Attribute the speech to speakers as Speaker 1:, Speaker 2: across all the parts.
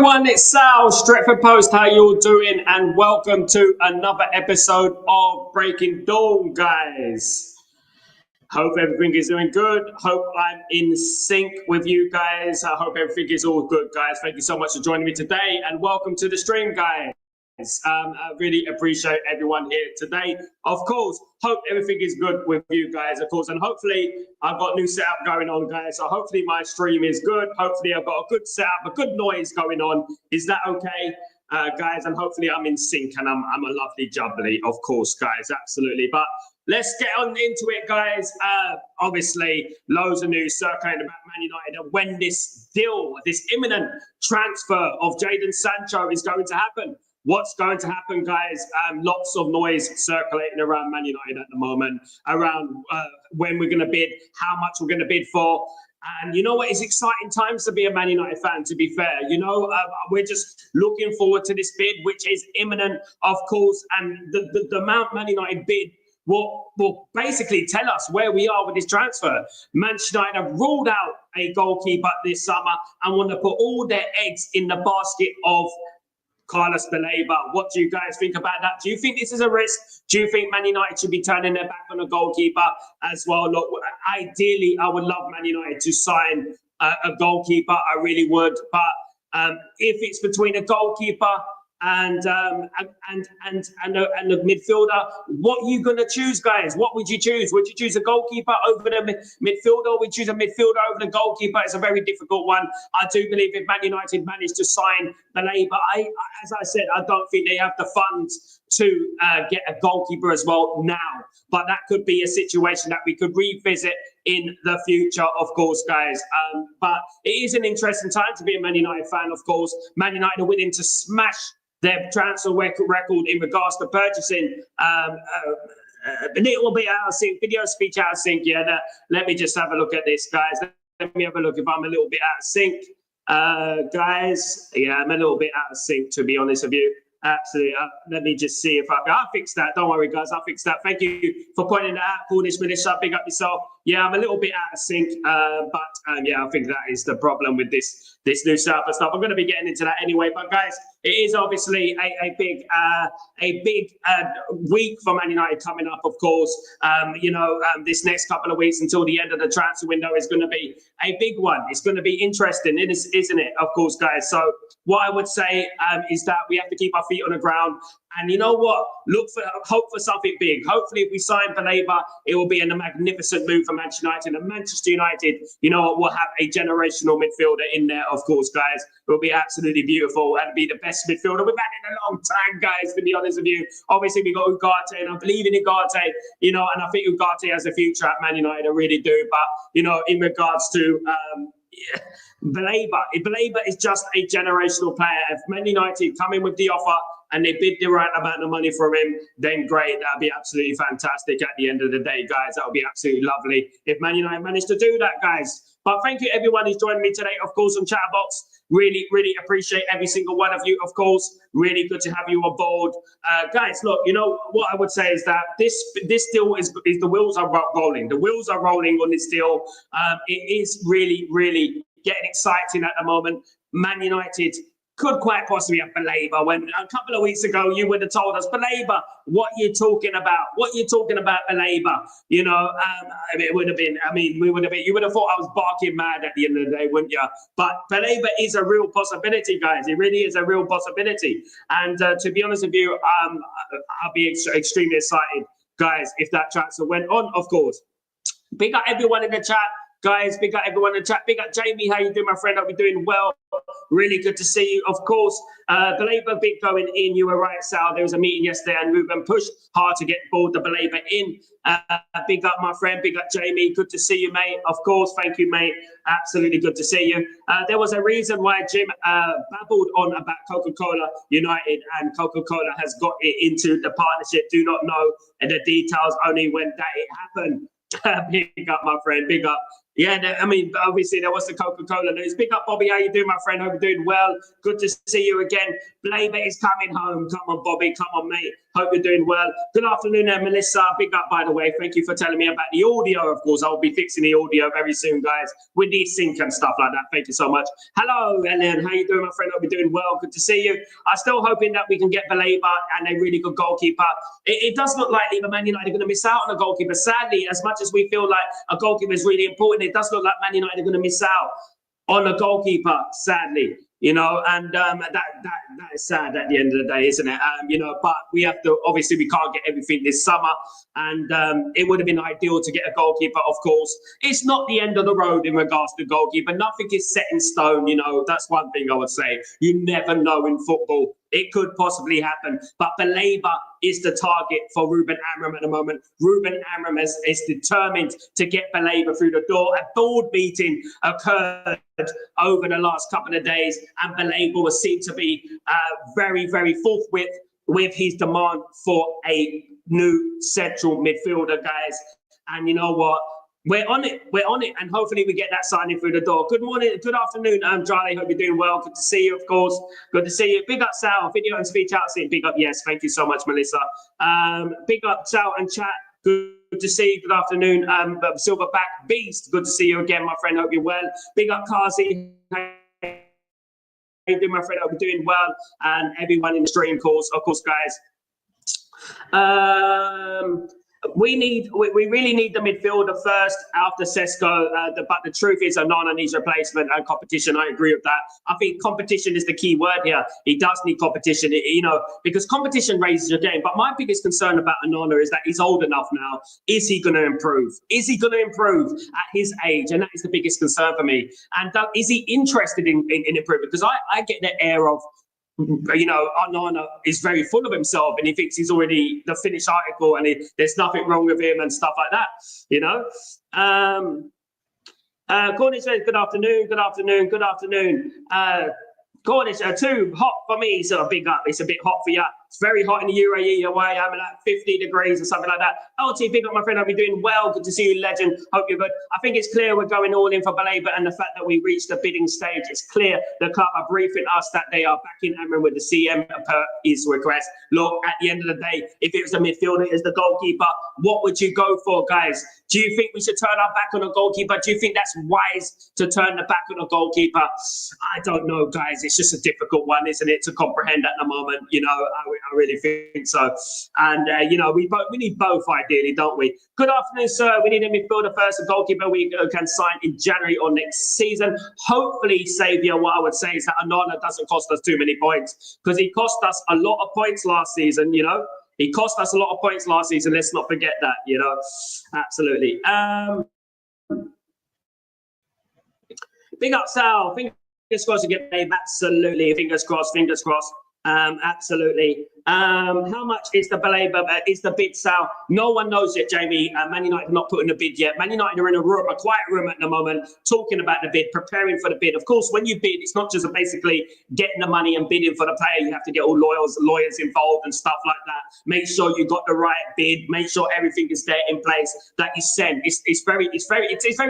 Speaker 1: everyone, it's Sal, Stretford Post. How you all doing? And welcome to another episode of Breaking Dawn, guys. Hope everything is doing good. Hope I'm in sync with you guys. I hope everything is all good, guys. Thank you so much for joining me today, and welcome to the stream, guys. I really appreciate everyone here today. Of course, hope everything is good with you guys, of course, and hopefully I've got a new setup going on, guys. So hopefully my stream is good. Hopefully I've got a good setup, a good noise going on. Is that okay, guys? And hopefully I'm in sync and I'm a lovely jubbly, of course, guys, absolutely. But let's get on into it, guys. Obviously, loads of news circulating about Man United and when this deal, this imminent transfer of Jadon Sancho is going to happen. What's going to happen, guys? Lots of noise circulating around Man United at the moment, around when we're going to bid, how much we're going to bid for. And you know what? It's exciting times to be a Man United fan, to be fair. You know, we're just looking forward to this bid, which is imminent, of course. And the amount Man United bid will basically tell us where we are with this transfer. Manchester United have ruled out a goalkeeper this summer and want to put all their eggs in the basket of Carlos Baleba. What do you guys think about that? Do you think this is a risk? Do you think Man United should be turning their back on a goalkeeper as well? Look, ideally, I would love Man United to sign a goalkeeper. I really would. But if it's between a goalkeeper and a midfielder, what are you going to choose, guys? What would you choose? Would you choose a goalkeeper over the midfielder? Would you choose a midfielder over the goalkeeper? It's a very difficult one. I do believe if Man United managed to sign Baleba, as I said, I don't think they have the funds to get a goalkeeper as well now. But that could be a situation that we could revisit in the future, of course, guys. But it is an interesting time to be a Man United fan, of course. Man United are willing to smash their transfer record in regards to purchasing a little bit out of sync, video speech out of sync. Yeah, let me just have a look at this, guys. Let me have a look if I'm a little bit out of sync. Guys, yeah, I'm a little bit out of sync, to be honest with you. Absolutely. Let me just see if I'll fix that. Don't worry, guys. I'll fix that. Thank you for pointing that out. Cornish Militia, big up yourself. Yeah, I'm a little bit out of sync, but yeah, I think that is the problem with this new setup and stuff. I'm going to be getting into that anyway. But guys, it is obviously a big week for Man United coming up. Of course, this next couple of weeks until the end of the transfer window is going to be a big one. It's going to be interesting, isn't it? Of course, guys. So what I would say is that we have to keep our feet on the ground. And you know what? Hope for something big. Hopefully, if we sign Baleba, it will be a magnificent move for Manchester United. And Manchester United, you know what, will have a generational midfielder in there, of course, guys. It will be absolutely beautiful and be the best midfielder we've had in a long time, guys, to be honest with you. Obviously, we got Ugarte, and I believe in Ugarte, and I think Ugarte has a future at Man United. I really do. But, in regards to Baleba is just a generational player. If Man United come in with the offer and they bid the right amount of money for him, then great. That'd be absolutely fantastic at the end of the day, guys. That would be absolutely lovely if Man United managed to do that, guys. But thank you, everyone who's joined me today, of course, on Chatterbox. Really, really appreciate every single one of you, of course. Really good to have you on board. Guys, look, what I would say is that this deal is the wheels are rolling. The wheels are rolling on this deal. It is really, really getting exciting at the moment. Man United could quite possibly have Baleba. When a couple of weeks ago you would have told us, Baleba, what you talking about? What you talking about, Baleba? It would have been, you would have thought I was barking mad at the end of the day, wouldn't you? But Baleba is a real possibility, guys. It really is a real possibility. And to be honest with you, I'll be extremely excited, guys, if that transfer went on, of course. Big up everyone in the chat. Guys, big up everyone in the chat. Big up Jamie. How you doing, my friend? Hope you're doing well. Really good to see you. Of course, Baleba big going in. You were right, Sal. There was a meeting yesterday and Ruben pushed hard to get the Baleba in. Big up, my friend. Big up, Jamie. Good to see you, mate. Of course. Thank you, mate. Absolutely good to see you. There was a reason why Jim babbled on about Coca-Cola United, and Coca-Cola has got it into the partnership. Do not know the details, only when that it happened. Big up, my friend. Big up. Yeah, I mean, obviously there was the Coca-Cola news. Big up, Bobby. How you doing, my friend? Hope you're doing well. Good to see you again. Baleba is coming home. Come on, Bobby. Come on, mate. Hope you're doing well. Good afternoon, Melissa. Big up, by the way. Thank you for telling me about the audio, of course. I'll be fixing the audio very soon, guys, with the sync and stuff like that. Thank you so much. Hello, Ellen. How you doing, my friend? Hope you're doing well. Good to see you. I'm still hoping that we can get Baleba and a really good goalkeeper. It does look like either Man United are going to miss out on a goalkeeper. Sadly, as much as we feel like a goalkeeper is really important, it does look like Man United are going to miss out on a goalkeeper, sadly, you know, and that is sad at the end of the day, isn't it? You know, but we have to, obviously, we can't get everything this summer, and it would have been ideal to get a goalkeeper, of course. It's not the end of the road in regards to goalkeeper. Nothing is set in stone, you know, that's one thing I would say. You never know in football. It could possibly happen, but Baleba is the target for Ruben Amorim at the moment. Ruben Amorim is determined to get Baleba through the door. A board meeting occurred over the last couple of days, and Baleba was seen to be very, very forthwith with his demand for a new central midfielder, guys. And you know what? We're on it, and hopefully we get that signing through the door. Good morning, good afternoon, Charlie. Hope you're doing well. Good to see you, of course. Good to see you. Big up, Sal. Video and speech out. Big up, yes. Thank you so much, Melissa. Big up, Sal and chat. Good to see you. Good afternoon, Silverback Beast. Good to see you again, my friend. Hope you're well. Big up, Kazi. How you doing, my friend? Hope you're doing well. And everyone in the stream, of course, guys. We really need the midfielder first after Sesko, but the truth is Onana needs replacement and competition. I agree with that. I think competition is the key word here. He does need competition, you know, because competition raises your game. But my biggest concern about Onana is that he's old enough now. Is he going to improve? Is he going to improve at his age? And that is the biggest concern for me. And is he interested in improving? Because I get the air of, you know, Onana is very full of himself and he thinks he's already the finished article and there's nothing wrong with him and stuff like that, you know. Cornish says, good afternoon. Cornish, too hot for me, so big up. It's a bit hot for you. It's very hot in the UAE, away. I'm at 50 degrees or something like that. LT, big up, my friend. I'll be doing well. Good to see you, legend. Hope you're good. I think it's clear we're going all in for Baleba, and the fact that we reached the bidding stage, it's clear the club are briefing us that they are backing Amorim with the CM per his request. Look, at the end of the day, if it was a midfielder, as the goalkeeper, what would you go for, guys? Do you think we should turn our back on a goalkeeper? Do you think that's wise to turn the back on a goalkeeper? I don't know, guys. It's just a difficult one, isn't it, to comprehend at the moment? You know, I really think so. And, you know, we need both, ideally, don't we? Good afternoon, sir. We need a midfielder first, a goalkeeper we can sign in January or next season. Hopefully, Saviour, what I would say is that Onana doesn't cost us too many points, because he cost us a lot of points last season, you know. He cost us a lot of points last season. Let's not forget that, you know. Absolutely. Big up, Sal. Fingers crossed to get paid. Absolutely. Fingers crossed. Absolutely. How much is the Baleba? Is the bid, Sal? No one knows yet, Jamie. Man United are not putting a bid yet. Man United are in a quiet room at the moment, talking about the bid, preparing for the bid. Of course, when you bid, it's not just basically getting the money and bidding for the player. You have to get all lawyers involved and stuff like that. Make sure you got the right bid. Make sure everything is there in place that you send. It's very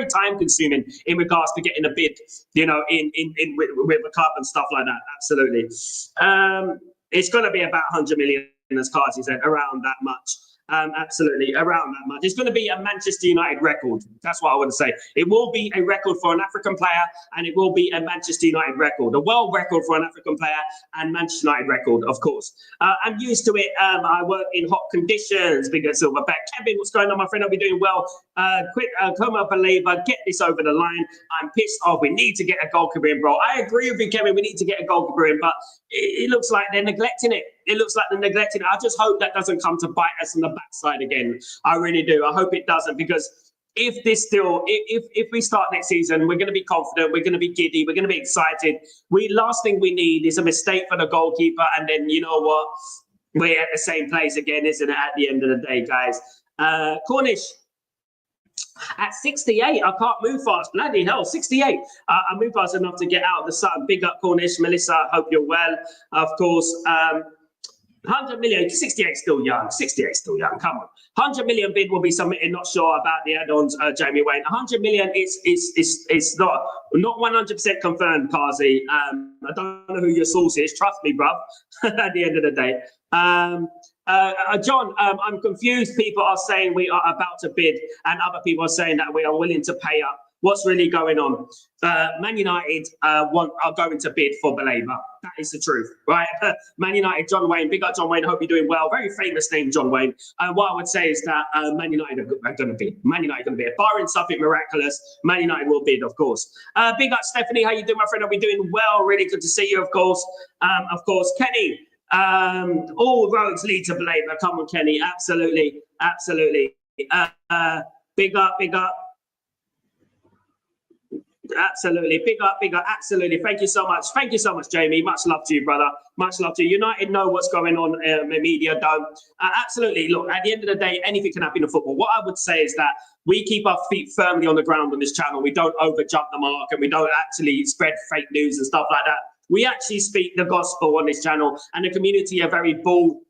Speaker 1: time consuming in regards to getting a bid, you know, with the club and stuff like that. Absolutely. It's going to be about 100 million, as Carty said, around that much. Absolutely, around that much. It's going to be a Manchester United record. That's what I want to say. It will be a record for an African player, and it will be a Manchester United record. A world record for an African player and Manchester United record, of course. I'm used to it. I work in hot conditions. Bigger Silverback. Kevin, what's going on, my friend? I'll be doing well. Quick, come up, Baleba. Get this over the line. I'm pissed off. We need to get a goalkeeper in, bro. I agree with you, Kevin. We need to get a goalkeeper in, but it looks like they're neglecting it. It looks like they're neglecting it. I just hope that doesn't come to bite us in the backside again. I really do. I hope it doesn't, because if we start next season, we're going to be confident, we're going to be giddy, we're going to be excited. Last thing we need is a mistake for the goalkeeper, and then, you know what, we're at the same place again, isn't it, at the end of the day, guys? Cornish, at 68, I can't move fast. Bloody hell, 68. I move fast enough to get out of the sun. Big up, Cornish. Melissa, hope you're well. Of course, 100 million, 68 still young. 68 still young. Come on. 100 million bid will be submitted. Not sure about the add-ons, Jamie Wayne. 100 million is not 100% confirmed, Kazi. I don't know who your source is. Trust me, bruv. At the end of the day. John, I'm confused. People are saying we are about to bid, and other people are saying that we are willing to pay up. What's really going on? Man United are going to bid for Baleba. That is the truth, right? Man United, John Wayne, big up John Wayne. I hope you're doing well. Very famous name, John Wayne. What I would say is that Man United are going to bid. Man United are going to bid. Barring something miraculous, Man United will bid, of course. Big up Stephanie. How you doing, my friend? Are we doing well? Really good to see you, of course. Kenny. All roads lead to Baleba. Come on, Kenny. Absolutely. Absolutely. Big up. Absolutely. Big up. Absolutely. Thank you so much. Thank you so much, Jamie. Much love to you, brother. Much love to you. United know what's going on in the media don't. Absolutely. Look, at the end of the day, anything can happen in football. What I would say is that we keep our feet firmly on the ground on this channel. We don't overjump the mark and we don't actually spread fake news and stuff like that. We actually speak the gospel on this channel, and the community are very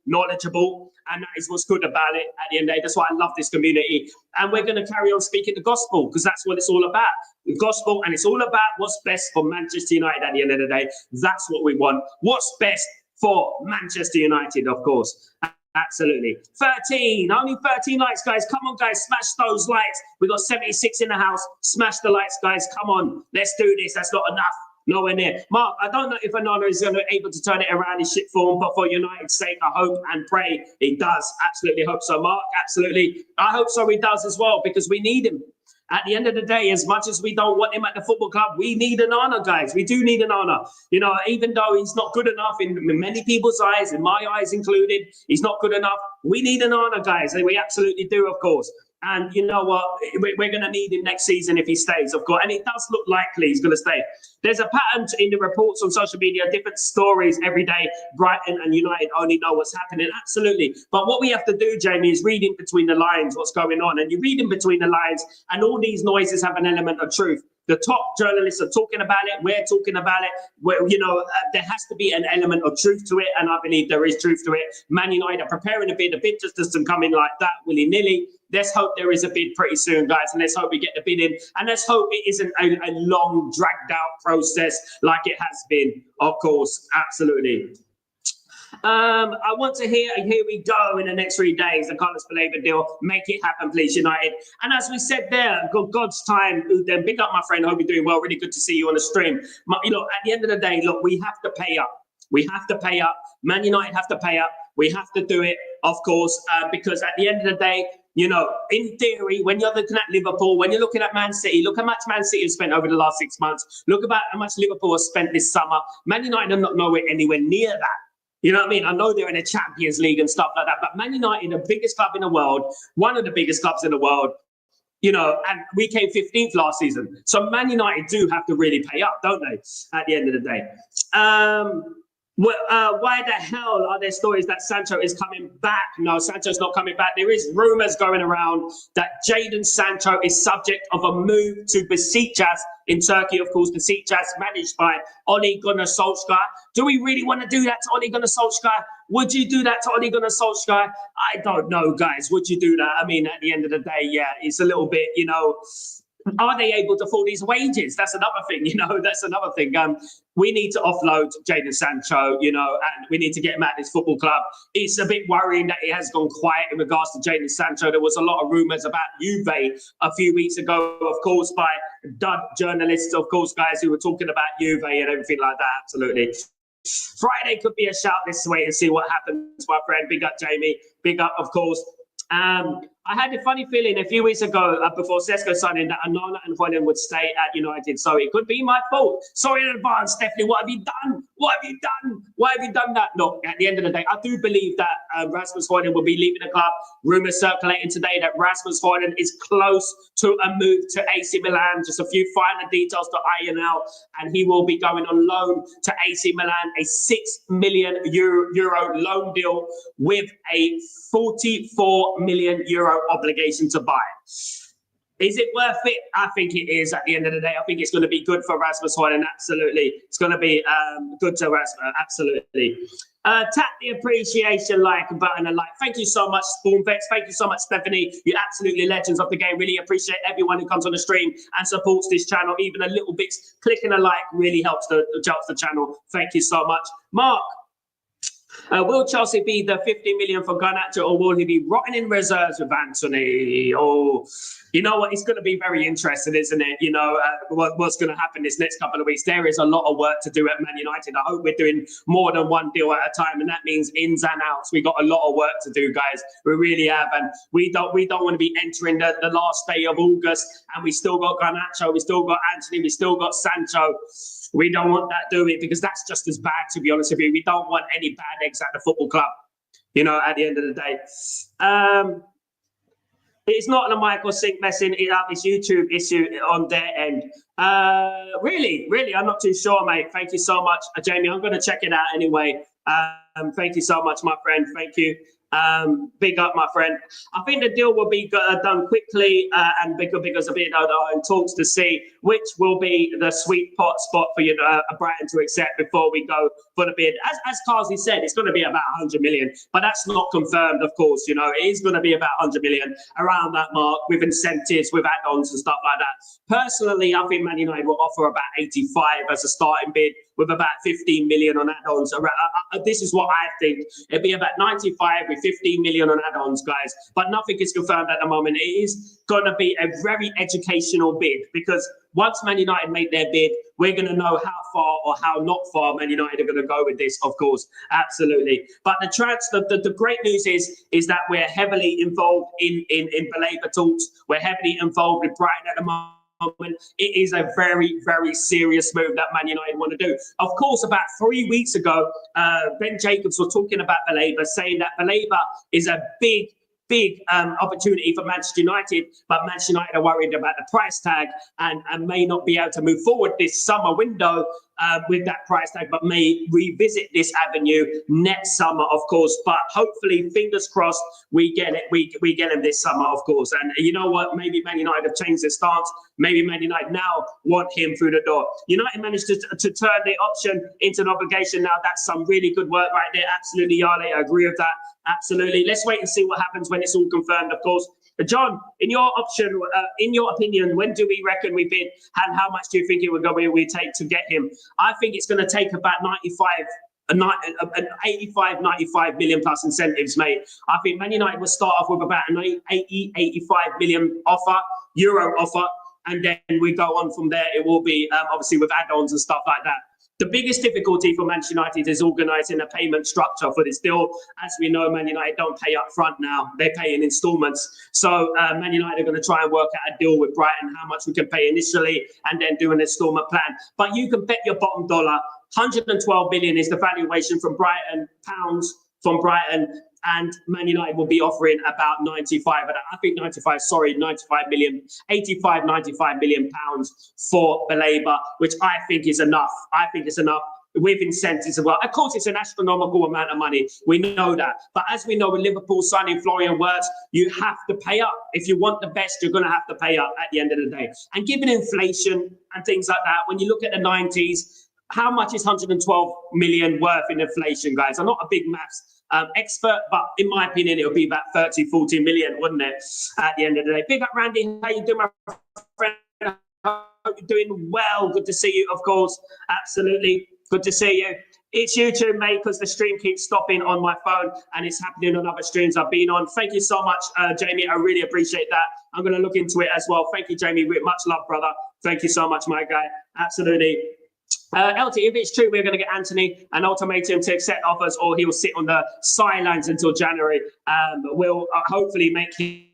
Speaker 1: knowledgeable. And that is what's good about it at the end of the day. That's why I love this community. And we're going to carry on speaking the gospel because that's what it's all about. The gospel, and it's all about what's best for Manchester United at the end of the day. That's what we want. What's best for Manchester United, of course. Absolutely. 13. Only 13 likes, guys. Come on, guys. Smash those likes. We got 76 in the house. Smash the likes, guys. Come on. Let's do this. That's not enough. Nowhere near. Mark, I don't know if Onana is going to be able to turn it around in shit form, but for United's sake, I hope and pray he does. Absolutely hope so, Mark. Absolutely. I hope so he does as well, because we need him. At the end of the day, as much as we don't want him at the football club, we need Onana, guys. We do need Onana. You know, even though he's not good enough in many people's eyes, in my eyes included, he's not good enough. We need Onana, guys. And we absolutely do, of course. And you know what? We're going to need him next season if he stays, of course. And it does look likely he's going to stay. There's a pattern in the reports on social media, different stories every day. Brighton and United only know what's happening. Absolutely. But what we have to do, Jamie, is read in between the lines what's going on. And you read in between the lines, and all these noises have an element of truth. The top journalists are talking about it. We're talking about it. There has to be an element of truth to it, and I believe there is truth to it. Man United are preparing a bid. The bid just doesn't come in like that, willy-nilly. Let's hope there is a bid pretty soon, guys, and let's hope we get the bid in. And let's hope it isn't a long, dragged-out process like it has been, of course. Absolutely. I want to hear, here we go in the next 3 days, the Carlos Baleba deal. Make it happen, please, United. And as we said there, God's time, then big up, my friend. I hope you're doing well. Really good to see you on the stream. At the end of the day, look, we have to pay up. We have to pay up. Man United have to pay up. We have to do it, of course, because at the end of the day, in theory, when you're looking at Liverpool, when you're looking at Man City, look how much Man City has spent over the last 6 months. Look about how much Liverpool has spent this summer. Man United are not nowhere anywhere near that. You know what I mean? I know they're in the Champions League and stuff like that, but Man United, the biggest club in the world, one of the biggest clubs in the world, and we came 15th last season. So Man United do have to really pay up, don't they, at the end of the day? Why the hell are there stories that Sancho is coming back? No, Sancho's not coming back. There is rumours going around that Jadon Sancho is subject of a move to Besiktas in Turkey, of course. Besiktas managed by Ole Gunnar Solskjaer. Do we really want to do that to Ole Gunnar Solskjaer? Would you do that to Ole Gunnar Solskjaer? I don't know, guys. Would you do that? I mean, at the end of the day, yeah, it's a little bit, are they able to afford these wages? That's another thing, that's another thing. We need to offload Jadon Sancho, and we need to get him out of this football club. It's a bit worrying that it has gone quiet in regards to Jadon Sancho. There was a lot of rumours about Juve a few weeks ago, of course, by dud journalists, of course, guys who were talking about Juve and everything like that. Absolutely. Friday could be a shout. Let's wait and see what happens, my friend. Big up, Jamie. Big up, of course. I had a funny feeling a few weeks ago before Sesko signed in that Onana and HØJLUND would stay at United. So it could be my fault. Sorry in advance, Stephanie. What have you done? What have you done? Why have you done that? Look, at the end of the day, I do believe that Rasmus HØJLUND will be leaving the club. Rumours circulating today that Rasmus HØJLUND is close to a move to AC Milan. Just a few final details to iron out. And he will be going on loan to AC Milan, a €6 million loan deal with a €44 million obligation to buy. Is it worth it? I think it is at the end of the day. I think it's going to be good for Rasmus Højlund, absolutely. It's going to be good to Rasmus, absolutely. Tap the appreciation like button and like. Thank you so much, Spawnvex. Thank you so much, Stephanie. You're absolutely legends of the game. Really appreciate everyone who comes on the stream and supports this channel. Even a little bit, clicking a like really helps the channel. Thank you so much. Mark, will Chelsea be the 50 million for Garnacho, or will he be rotting in reserves with Anthony? Oh, you know what? It's going to be very interesting, isn't it? You know, what's going to happen this next couple of weeks. There is a lot of work to do at Man United. I hope we're doing more than one deal at a time, and that means ins and outs. We got a lot of work to do, guys. We really have, and we don't want to be entering the last day of August, and we still got Garnacho, we still got Anthony, we still got Sancho. We don't want that, do we? Because that's just as bad, to be honest with you. We don't want any bad eggs at the football club, you know, at the end of the day. It's not the Michael Sink messing it up. It's YouTube issue on their end. Really, I'm not too sure, mate. Thank you so much, Jamie. I'm going to check it out anyway. Thank you so much, my friend. Thank you. Big up, my friend. I think the deal will be done quickly and because of it, in talks to see which will be the sweet spot for Brighton to accept before we go for the bid. As Carsley said, it's going to be about 100 million, but that's not confirmed, of course. You know, it is going to be about 100 million around that mark with incentives, with add-ons and stuff like that. Personally, I think Man United will offer about 85 as a starting bid, with about 15 million on add-ons. This is what I think. It'd be about 95 with 15 million on add-ons, guys. But nothing is confirmed at the moment. It is going to be a very educational bid, because once Man United make their bid, we're going to know how far or how not far Man United are going to go with this, of course. Absolutely. But the great news is that we're heavily involved in Baleba talks. We're heavily involved with Brighton at the moment. It is a very, very serious move that Man United want to do. Of course, about 3 weeks ago, Ben Jacobs was talking about Baleba, saying that Baleba is a big opportunity for Manchester United, but Manchester United are worried about the price tag and may not be able to move forward this summer window with that price tag, but may revisit this avenue next summer, of course. But hopefully, fingers crossed, we get it. We get him this summer, of course. And you know what? Maybe Man United have changed their stance. Maybe Man United now want him through the door. United managed to turn the option into an obligation. Now that's some really good work right there. Absolutely, Yale. I agree with that. Absolutely. Let's wait and see what happens when it's all confirmed, of course. John, in your opinion, when do we reckon we bid, and how much do you think it would we take to get him? I think it's going to take about 85, 95 million plus incentives, mate. I think Man United will start off with about an 85 million euro offer, and then we go on from there. It will be obviously with add-ons and stuff like that. The biggest difficulty for Manchester United is organising a payment structure for this deal. As we know, Man United don't pay up front now. They pay in instalments. So Man United are going to try and work out a deal with Brighton, how much we can pay initially, and then do an instalment plan. But you can bet your bottom dollar, 112 million is the valuation from Brighton, pounds from Brighton, and Man United will be offering about 95 million, 85, 95 million pounds for Baleba, which I think is enough. I think it's enough with incentives as well. Of course, it's an astronomical amount of money. We know that. But as we know, with Liverpool signing Florian Wirtz, you have to pay up. If you want the best, you're going to have to pay up at the end of the day. And given inflation and things like that, when you look at the 90s, how much is 112 million worth in inflation, guys? I'm not a big maths expert, but in my opinion, it would be about 30, 40 million, wouldn't it? At the end of the day. Big up, Randy. How you doing, my friend? I hope you're doing well. Good to see you, of course. Absolutely. Good to see you. It's YouTube, mate, because the stream keeps stopping on my phone, and it's happening on other streams I've been on. Thank you so much, Jamie. I really appreciate that. I'm going to look into it as well. Thank you, Jamie. Much love, brother. Thank you so much, my guy. Absolutely. LT, if it's true, we're going to get Anthony an ultimatum to accept offers, or he'll sit on the sidelines until January. We'll hopefully make him,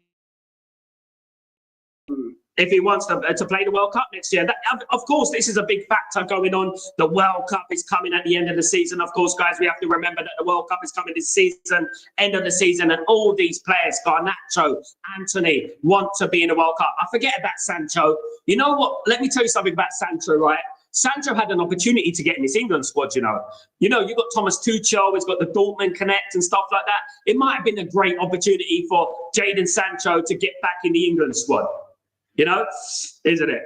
Speaker 1: if he wants to play the World Cup next year. Of course, this is a big factor going on. The World Cup is coming at the end of the season. Of course, guys, we have to remember that the World Cup is coming this season, end of the season, and all these players, Garnacho, Anthony, want to be in the World Cup. I forget about Sancho. You know what? Let me tell you something about Sancho, right? Sancho had an opportunity to get in this England squad, you know. You've got Thomas Tuchel, he's got the Dortmund Connect and stuff like that. It might have been a great opportunity for Jadon Sancho to get back in the England squad. You know, isn't it?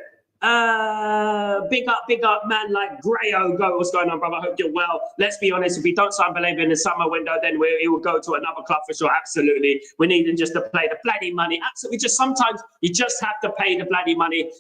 Speaker 1: Big up, man, like Grayo. Go, what's going on, brother? I hope you're well. Let's be honest, if we don't sign Baleba in the summer window, then it will go to another club for sure. Absolutely. We need him just to play the bloody money. Absolutely. Just sometimes you just have to pay the bloody money.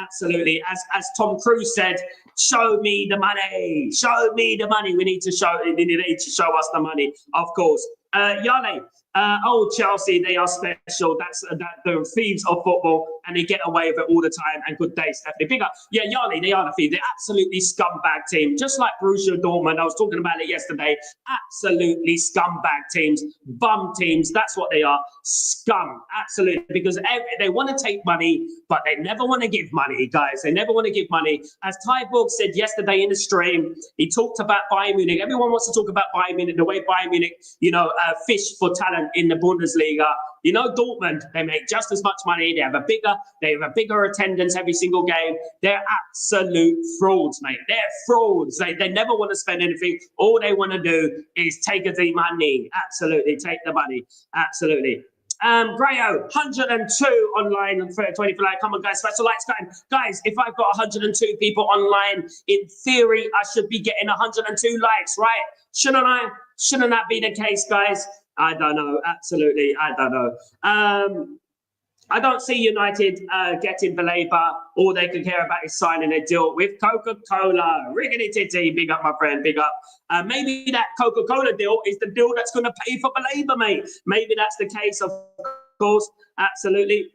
Speaker 1: Absolutely. As Tom Cruise said, show me the money. Show me the money. We need to show us the money, of course. Yale, Chelsea, they are special. That's the thieves of football, and they get away with it all the time. And good day, Stephanie. Big up. Yeah, Yale, they are the thieves. They're absolutely scumbag team, just like Borussia Dortmund. I was talking about it yesterday. Absolutely scumbag teams, bum teams. That's what they are. Scum, absolutely. Because they want to take money, but they never want to give money, guys. They never want to give money. As Ty Borg said yesterday in the stream, he talked about Bayern Munich. Everyone wants to talk about Bayern Munich, the way Bayern Munich, fish for talent in the Bundesliga. You know, Dortmund, they make just as much money. They have a bigger attendance every single game. They're absolute frauds, mate. They're frauds. They never want to spend anything. All they want to do is take the money. Absolutely, take the money. Absolutely. Grayo, 102 online and 24 like. Come on, guys, special likes time. Guys, if I've got 102 people online, in theory, I should be getting 102 likes, right? Shouldn't I? Shouldn't that be the case, guys? I don't know. Absolutely, I don't know. I don't see United getting Baleba. All they can care about is signing a deal with Coca-Cola. Riggedy titty, big up, my friend, big up. Maybe that Coca-Cola deal is the deal that's going to pay for Baleba, mate. Maybe that's the case, of course. Absolutely.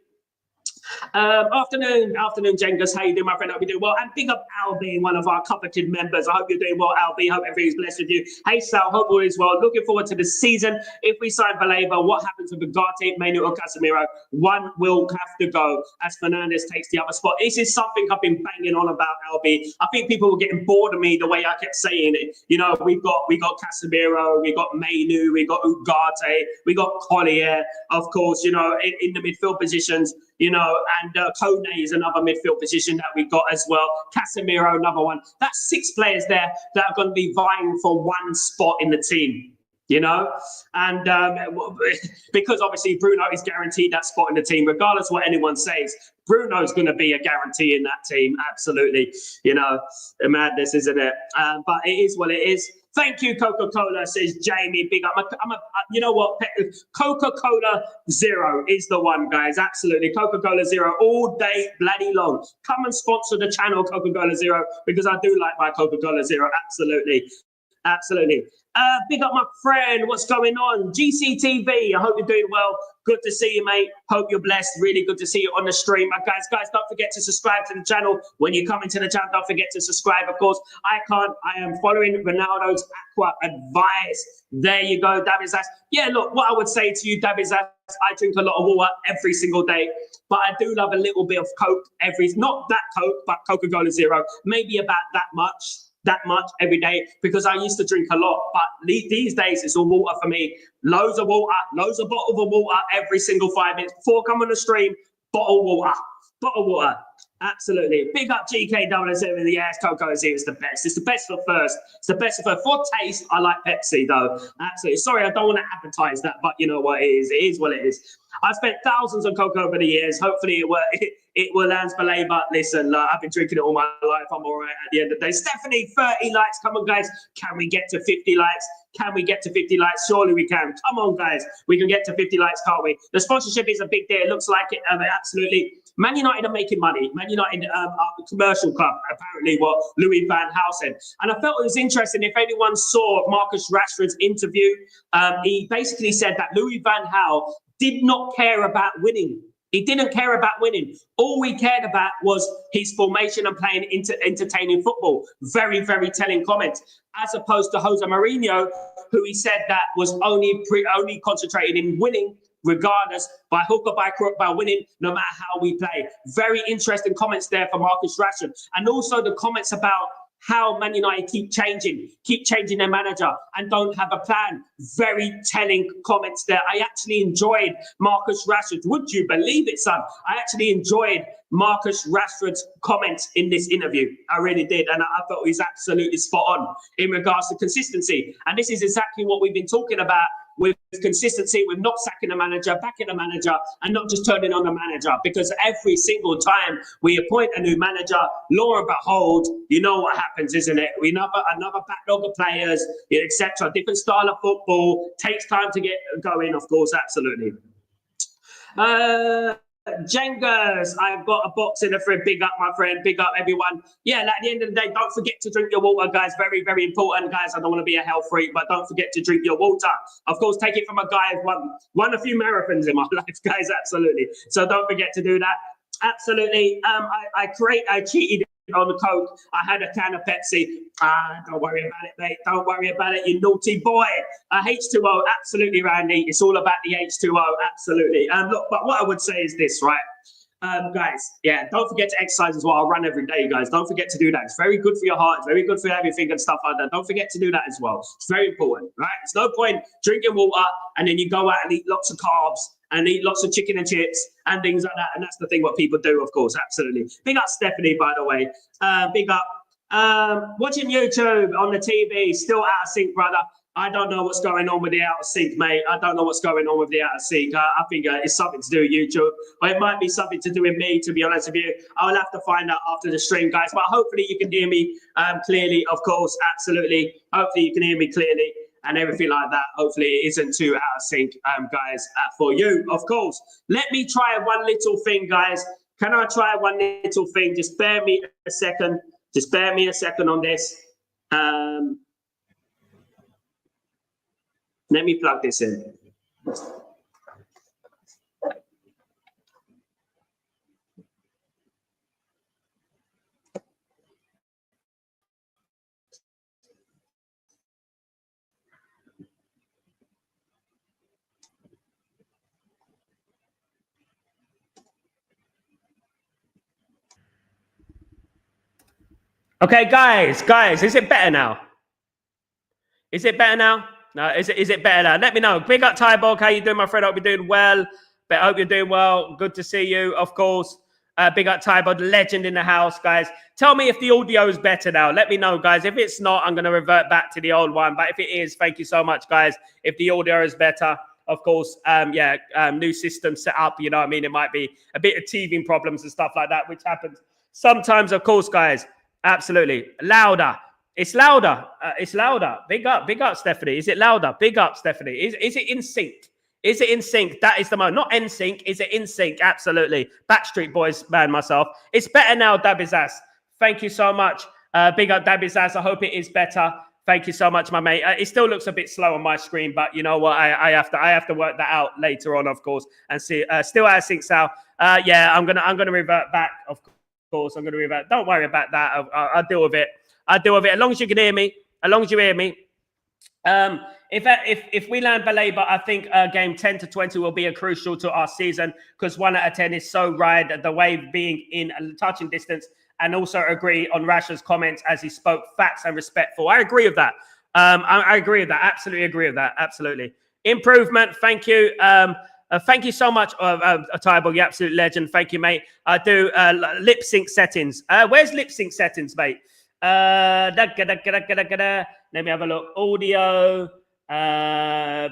Speaker 1: Afternoon, Jengas. How you doing, my friend? I hope you're doing well. And big up Albie, one of our coveted members. I hope you're doing well, Albie. Hope everything's blessed with you. Hey, Sal, hope all is well. Looking forward to the season. If we sign Baleba, what happens with Ugarte, Mainu, or Casemiro? One will have to go as Fernandes takes the other spot. This is something I've been banging on about, Albie. I think people were getting bored of me the way I kept saying it. You know, we got Casemiro, we got Mainu, we got Ugarte, we got Collier, of course, you know, in the midfield positions. You know, and Kone is another midfield position that we got as well. Casemiro, another one. That's 6 players there that are going to be vying for one spot in the team, you know? And because obviously Bruno is guaranteed that spot in the team, regardless of what anyone says. Bruno's going to be a guarantee in that team, absolutely. You know, madness, isn't it? But it is what it is. Thank you, Coca-Cola, says Jamie. Big up. You know what? Coca-Cola Zero is the one, guys. Absolutely. Coca-Cola Zero all day, bloody long. Come and sponsor the channel, Coca-Cola Zero, because I do like my Coca-Cola Zero. Absolutely. Absolutely. Big up my friend. What's going on? GCTV. I hope you're doing well. Good to see you, mate. Hope you're blessed. Really good to see you on the stream. Guys, don't forget to subscribe to the channel. When you come into the channel, don't forget to subscribe. Of course, I am following Ronaldo's Aqua advice. There you go, Davizas. Yeah, look, what I would say to you, Davizas, I drink a lot of water every single day, but I do love a little bit of Coke not that Coke, but Coca-Cola Zero, maybe about that much every day, because I used to drink a lot, but these days it's all water for me. Loads of water, loads of bottles of water every single 5 minutes. Before I come on the stream, bottle water. Absolutely. Big up GK007. Yes, Coca-Cola Zero is the best. It's the best for first. It's the best for taste. I like Pepsi though. Absolutely. Sorry, I don't want to advertise that, but you know what it is. It is what it is. I've spent thousands on Coke over the years. Hopefully it will land for Baleba. Listen, I've been drinking it all my life. I'm all right at the end of the day. Stephanie, 30 likes. Come on, guys. Can we get to 50 likes? Can we get to 50 likes? Surely we can. Come on, guys. We can get to 50 likes, can't we? The sponsorship is a big deal. It looks like it. Absolutely. Man United are making money. Man United are a commercial club, apparently, what Louis van Gaal said. And I felt it was interesting. If anyone saw Marcus Rashford's interview, he basically said that Louis van Gaal did not care about winning. He didn't care about winning. All he cared about was his formation and playing entertaining football. Very, very telling comments. As opposed to Jose Mourinho, who he said that was only concentrated in winning, regardless, by hook or by crook, by winning, no matter how we play. Very interesting comments there for Marcus Rashford. And also the comments about how Man United keep changing their manager and don't have a plan. Very telling comments there. I actually enjoyed Marcus Rashford. Would you believe it, son? I actually enjoyed Marcus Rashford's comments in this interview. I really did. And I thought he's absolutely spot on in regards to consistency. And this is exactly what we've been talking about with consistency, with not sacking the manager, backing the manager, and not just turning on the manager. Because every single time we appoint a new manager, lo and behold, you know what happens, isn't it? We know another backlog of players, etc. Different style of football, takes time to get going, of course, absolutely. Jengas, I've got a box in the fridge. Big up, my friend. Big up, everyone. Yeah, at the end of the day, don't forget to drink your water, guys. Very, very important, guys. I don't want to be a health freak, but don't forget to drink your water. Of course, take it from a guy who's won a few marathons in my life, guys. Absolutely. So don't forget to do that. Absolutely. I cheated on the Coke. I had a can of Pepsi. Don't worry about it, mate. Don't worry about it, you naughty boy. H2O, absolutely, Randy. It's all about the H2O, absolutely. Look, but what I would say is this, right? Guys, yeah, don't forget to exercise as well. I run every day, guys. Don't forget to do that. It's very good for your heart. It's very good for everything and stuff like that. Don't forget to do that as well. It's very important, right? It's no point drinking water and then you go out and eat lots of carbs and eat lots of chicken and chips and things like that. And that's the thing what people do, of course, absolutely. Big up Stephanie, by the way. Big up. Watching YouTube on the TV, still out of sync, brother. I don't know what's going on with the out of sync, mate. I don't know what's going on with the out of sync. I think it's something to do with YouTube, or it might be something to do with me, to be honest with you. I'll have to find out after the stream, guys. But hopefully you can hear me clearly, of course, absolutely. Hopefully you can hear me clearly and everything like that. Hopefully it isn't too out of sync, guys, for you, of course. Let me try one little thing, guys. Can I try one little thing? Just bear me a second. Just bear me a second on this. Let me plug this in. Okay, guys, is it better now? Is it better now? No, is it better now? Let me know. Big up, Tybog. How you doing, my friend? I hope you're doing well. But I hope you're doing well. Good to see you, of course. Big up, Tybog, legend in the house, guys. Tell me if the audio is better now. Let me know, guys. If it's not, I'm going to revert back to the old one. But if it is, thank you so much, guys. If the audio is better, of course, new system set up. You know what I mean? It might be a bit of teething problems and stuff like that, which happens sometimes, of course, guys. Absolutely. Louder. It's louder. It's louder. Big up, Stephanie. Is it louder? Big up, Stephanie. Is it in sync? Is it in sync? That is the moment. Not in sync. Is it in sync? Absolutely. Backstreet Boys man myself. It's better now, Dabizaz. Thank you so much. Big up, Dabizaz. I hope it is better. Thank you so much, my mate. It still looks a bit slow on my screen, but you know what? I have to work that out later on, of course, and see. Still out of sync, Sal. Yeah, I'm gonna revert back. Of course, I'm gonna revert. Don't worry about that. I'll deal with it. I deal with it as long as you can hear me. As long as you hear me. If we land Baleba, I think game 10 to 20 will be a crucial to our season because 1 out of 10 is so right. The wave being in touching distance, and also agree on Rashford's comments as he spoke facts and respectful. I agree with that. I agree with that. Absolutely agree with that. Absolutely. Improvement. Thank you. Thank you so much, Tybal, you absolute legend. Thank you, mate. I do lip sync settings. Where's lip sync settings, mate? Let me have a look. Audio.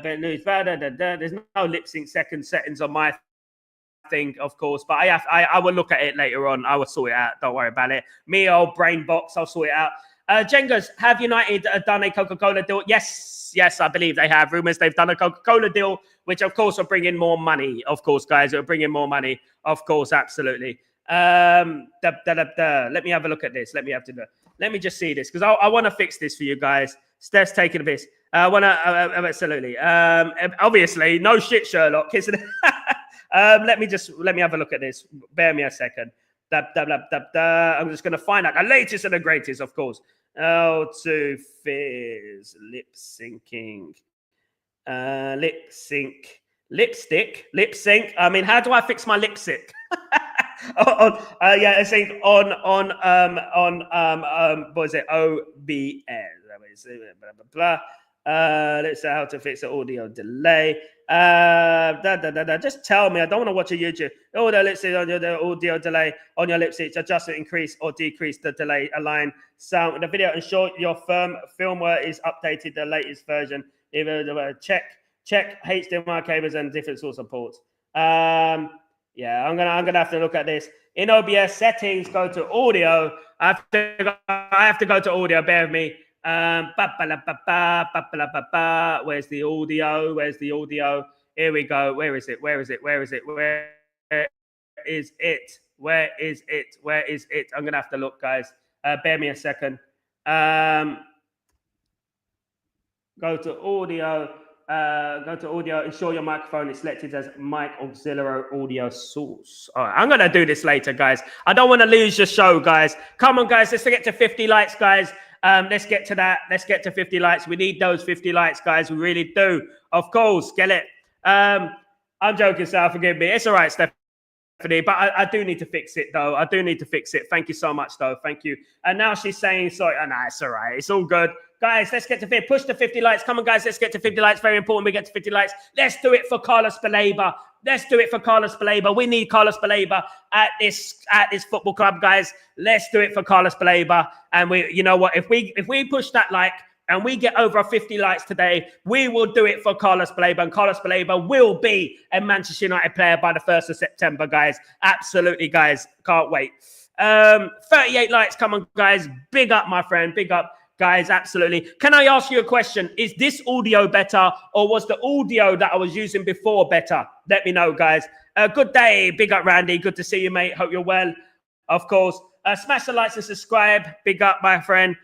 Speaker 1: There's no lip sync settings on my thing, of course, but I will look at it later on. I will sort it out. Don't worry about it. Me, old brain box, I'll sort it out. Jengas, have United done a Coca-Cola deal? Yes, I believe they have. Rumors they've done a Coca-Cola deal, which of course will bring in more money. Of course, guys, it'll bring in more money. Of course, absolutely. Let me have a look at this. Let me just see this because I want to fix this for you guys. Steph's taking a piss. I want to absolutely. Obviously, no shit, Sherlock, isn't it? Let me have a look at this. Bear me a second. I'm just going to find out the latest and the greatest, of course. To Fizz lip syncing, lip sync. I mean, how do I fix my lip sync? I think on what is it? OBS. Blah blah blah. Let's see how to fix the audio delay. Just tell me. I don't want to watch a YouTube. Let's see on the audio delay on your lip sync. Adjust it, increase or decrease the delay. Align sound with the video. Ensure your firmware is updated the latest version. Check
Speaker 2: Check HDMI cables and different source of ports. Yeah, I'm gonna have to look at this. In OBS settings, go to audio. I have to go to audio. Bear with me. Where's the audio? Where's the audio? Here we go. Where is it? Where is it? Where is it? Where is it? Where is it? Where is it? I'm gonna have to look, guys. Bear me a second. Go to audio. Go to audio. Ensure your microphone is selected as mic auxiliary audio source. All right, I'm gonna do this later, guys. I don't want to lose your show, guys. Come on, guys. Let's get to 50 likes, guys. Let's get to that. Let's get to 50 likes. We need those 50 likes, guys. We really do. Of course, get it. I'm joking, Sal. Forgive me. It's all right, Stephanie, but I do need to fix it, though. I do need to fix it. Thank you so much, though. Thank you. And now she's saying, sorry. Oh, nah, it's all right. It's all good. Guys, let's get to 50. Push to 50 likes. Come on, guys. Let's get to 50 likes. Very important we get to 50 likes. Let's do it for Carlos Baleba. Let's do it for Carlos Baleba. We need Carlos Baleba at this football club, guys. Let's do it for Carlos Baleba. And you know what? If we push that like and we get over 50 likes today, we will do it for Carlos Baleba. And Carlos Baleba will be a Manchester United player by the 1st of September, guys. Absolutely, guys. Can't wait. 38 likes. Come on, guys. Big up, my friend. Big up. Guys, absolutely. Can I ask you a question? Is this audio better or was the audio that I was using before better? Let me know, guys. Good day. Big up, Randy. Good to see you, mate. Hope you're well. Of course. Smash the likes and subscribe. Big up, my friend.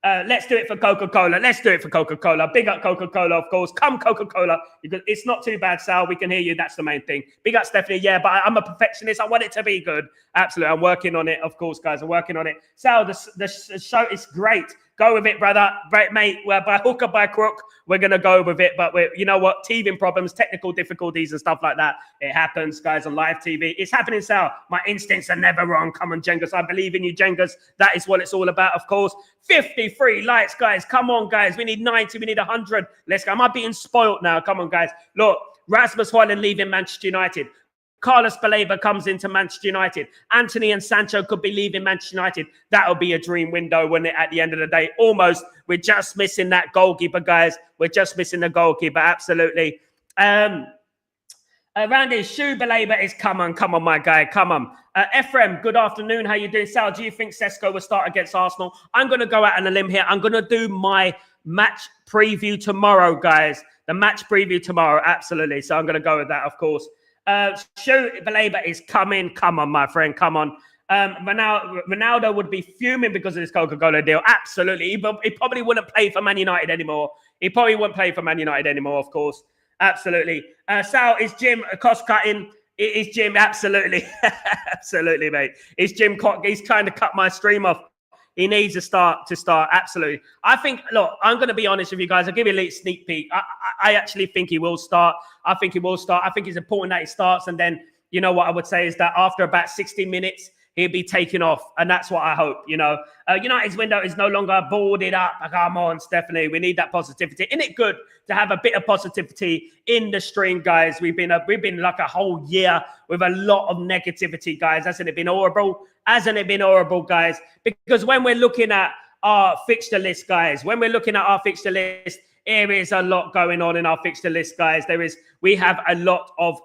Speaker 2: Let's do it for Coca-Cola. Let's do it for Coca-Cola. Big up Coca-Cola, of course. Come Coca-Cola. It's not too bad, Sal. We can hear you. That's the main thing. Big up Stephanie. Yeah, but I'm a perfectionist. I want it to be good. Absolutely. I'm working on it, of course, guys. I'm working on it. Sal, the show is great. Go with it, brother. Right, mate. Well, by hook or by crook, we're going to go with it. But you know what? Teething problems, technical difficulties and stuff like that. It happens, guys, on live TV. It's happening, Sal. My instincts are never wrong. Come on, Jengas. I believe in you, Jengas. That is what it's all about, of course. 53 likes, guys. Come on, guys. We need 90. We need 100. Let's go. Am I being spoiled now? Come on, guys. Look, Rasmus HØJLUND leaving Manchester United. Carlos Baleba comes into Manchester United. Anthony and Sancho could be leaving Manchester United. That would be a dream window, wouldn't it, at the end of the day? Almost. We're just missing that goalkeeper, guys. We're just missing the goalkeeper. Absolutely. Randy, Shoe Baleba is come on, my guy. Come on. Ephraim, good afternoon. How you doing? Sal, do you think Sesko will start against Arsenal? I'm going to go out on a limb here. I'm going to do my match preview tomorrow, guys. The match preview tomorrow. Absolutely. So I'm going to go with that, of course. Shoe Baleba is coming. Come on, my friend. Come on. Ronaldo would be fuming because of this Coca-Cola deal. Absolutely. He probably wouldn't play for Man United anymore. He probably wouldn't play for Man United anymore, of course. Absolutely. Sal, is Jim cost cutting? Is Jim? Absolutely. Absolutely, mate. Is Jim? He's trying to cut my stream off. He needs to start. Absolutely. I think, look, I'm going to be honest with you guys. I'll give you a little sneak peek. I actually think he will start. I think it's important that he starts. And then, you know what I would say is that after about 60 minutes, he'll be taken off. And that's what I hope, you know. United's window is no longer boarded up. Come on, Stephanie. We need that positivity. Isn't it good to have a bit of positivity in the stream, guys? We've been like a whole year with a lot of negativity, guys. Hasn't it been horrible? Hasn't it been horrible, guys? Because when we're looking at our fixture list, guys, here is a lot going on in our fixture list, guys. We have a lot of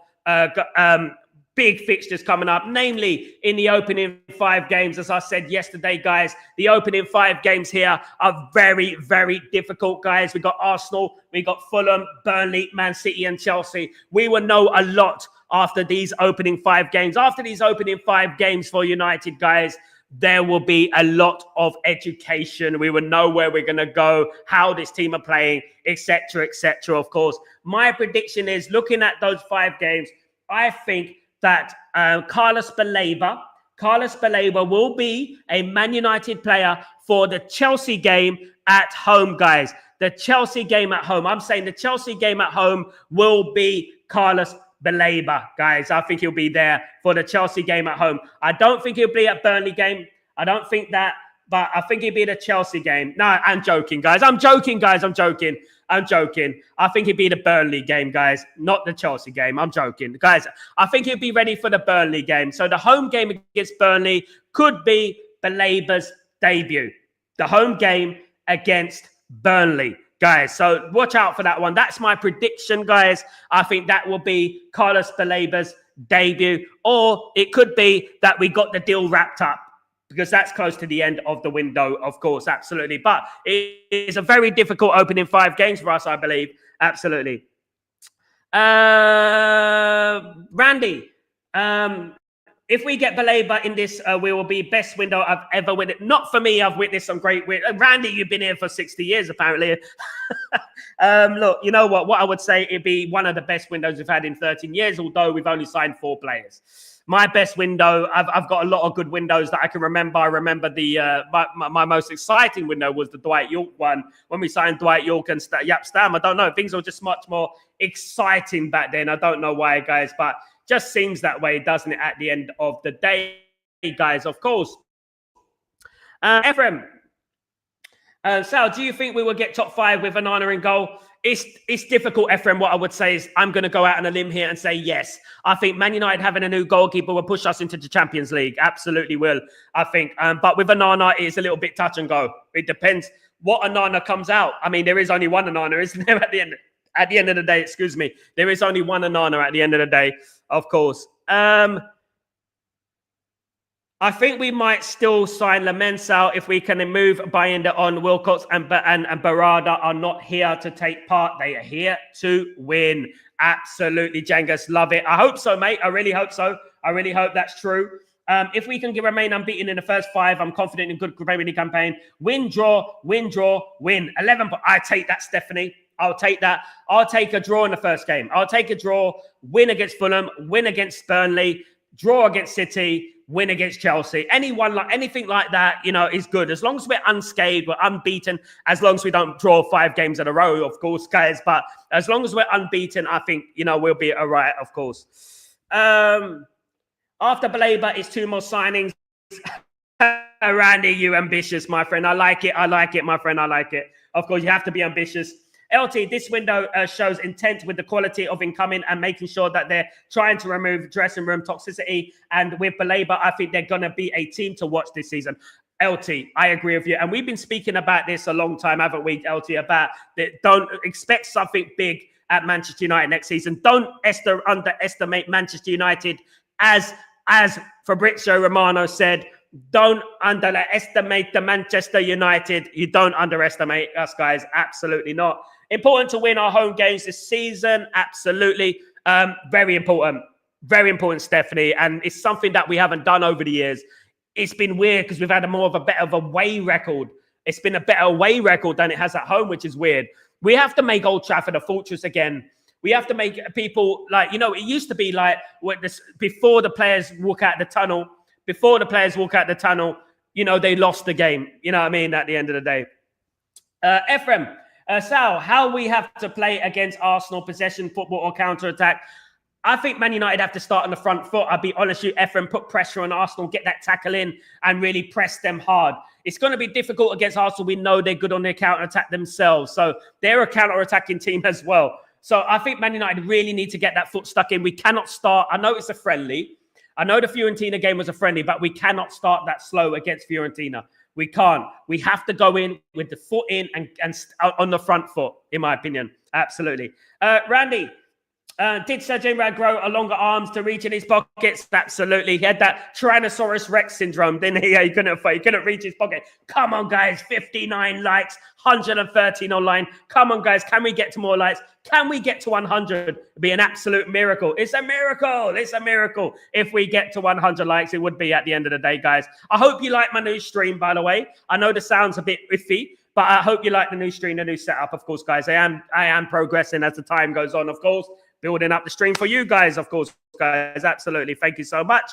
Speaker 2: big fixtures coming up, namely in the opening 5 games. As I said yesterday, guys, the opening 5 games here are very, very difficult, guys. We got Arsenal, we got Fulham, Burnley, Man City, and Chelsea. We will know a lot after these opening 5 games. After these opening 5 games for United, guys, there will be a lot of education. We will know where we're going to go, how this team are playing, etc., of course. My prediction is, looking at those 5 games, I think that Carlos Baleba will be a Man United player for the Chelsea game at home, guys. The Chelsea game at home. I'm saying the Chelsea game at home will be Carlos Baleba, guys. I think he'll be there for the Chelsea game at home. I don't think he'll be at Burnley game. I don't think that, but I think he'll be the Chelsea game. No, I'm joking, guys. I'm joking. I think he'd be the Burnley game, guys, not the Chelsea game. I'm joking. Guys, I think he'd be ready for the Burnley game. So the home game against Burnley could be Baleba's debut. The home game against Burnley, guys. So watch out for that one. That's my prediction, guys. I think that will be Carlos Baleba's debut, or it could be that we got the deal wrapped up, because that's close to the end of the window, of course, absolutely. But it is a very difficult opening 5 games for us, I believe. Absolutely. Randy, if we get Baleba in this, we will be best window I've ever witnessed. Not for me, I've witnessed some great... Randy, you've been here for 60 years, apparently. Look, you know what? What I would say, it'd be one of the best windows we've had in 13 years, although we've only signed 4 players. My best window, I've got a lot of good windows that I can remember. I remember my most exciting window was the Dwight York one. When we signed Dwight York and Jaap Stam, I don't know. Things were just much more exciting back then. I don't know why, guys, but just seems that way, doesn't it, at the end of the day, guys, of course. Ephraim, Sal, do you think we will get top 5 with Onana in goal? It's difficult, Ephraim. What I would say is I'm going to go out on a limb here and say yes. I think Man United having a new goalkeeper will push us into the Champions League. Absolutely will, I think. But with Onana, it's a little bit touch and go. It depends what Onana comes out. I mean, there is only one Onana, isn't there, at the end of the day? Excuse me. There is only one Onana at the end of the day, of course. I think we might still sign Lamensal if we can move Bayinda on. Wilcox and Barada are not here to take part. They are here to win. Absolutely, Jengas. Love it. I hope so, mate. I really hope so. I really hope that's true. If we can remain unbeaten in the first 5, I'm confident in a good Premier League campaign. Win, draw, win, draw, win. 11. I take that, Stephanie. I'll take that. I'll take a draw in the first game. I'll take a draw, win against Fulham, win against Burnley, draw against City, win against Chelsea. Anything like that, you know, is good. As long as we're unscathed, we're unbeaten, as long as we don't draw 5 games in a row, of course, guys. But as long as we're unbeaten, I think, you know, we'll be all right, of course. After Baleba, it's 2 more signings. Randy, you ambitious, my friend. I like it, my friend. I like it. Of course, you have to be ambitious. LT, this window shows intent with the quality of incoming and making sure that they're trying to remove dressing room toxicity. And with Baleba, I think they're going to be a team to watch this season. LT, I agree with you. And we've been speaking about this a long time, haven't we, LT, about that don't expect something big at Manchester United next season. Don't underestimate Manchester United. As Fabrizio Romano said, don't underestimate the Manchester United. You don't underestimate us, guys. Absolutely not. Important to win our home games this season. Absolutely. Very important. Very important, Stephanie. And it's something that we haven't done over the years. It's been weird because we've had a better of away record. It's been a better away record than it has at home, which is weird. We have to make Old Trafford a fortress again. We have to make people like, you know, it used to be like before the players walk out the tunnel, you know, they lost the game. You know what I mean? At the end of the day. Ephraim, Sal, how we have to play against Arsenal, possession, football or counter-attack. I think Man United have to start on the front foot. I'll be honest with you, Ephraim, put pressure on Arsenal, get that tackle in and really press them hard. It's going to be difficult against Arsenal. We know they're good on their counter-attack themselves. So they're a counter-attacking team as well. So I think Man United really need to get that foot stuck in. We cannot start. I know it's a friendly. I know the Fiorentina game was a friendly, but we cannot start that slow against Fiorentina. We can't. We have to go in with the foot in and on the front foot, in my opinion. Absolutely. Randy, did Sergio Rad grow a longer arms to reach in his pockets? Absolutely. He had that Tyrannosaurus Rex syndrome, didn't he? Yeah, he couldn't reach his pocket. Come on, guys. 59 likes, 113 online. Come on, guys. Can we get to more likes? Can we get to 100? It'd be an absolute miracle. It's a miracle. It's a miracle. If we get to 100 likes, it would be at the end of the day, guys. I hope you like my new stream, by the way. I know the sound's a bit iffy, but I hope you like the new stream, the new setup, of course, guys. I am progressing as the time goes on, of course. Building up the stream for you guys, of course, guys. Absolutely. Thank you so much.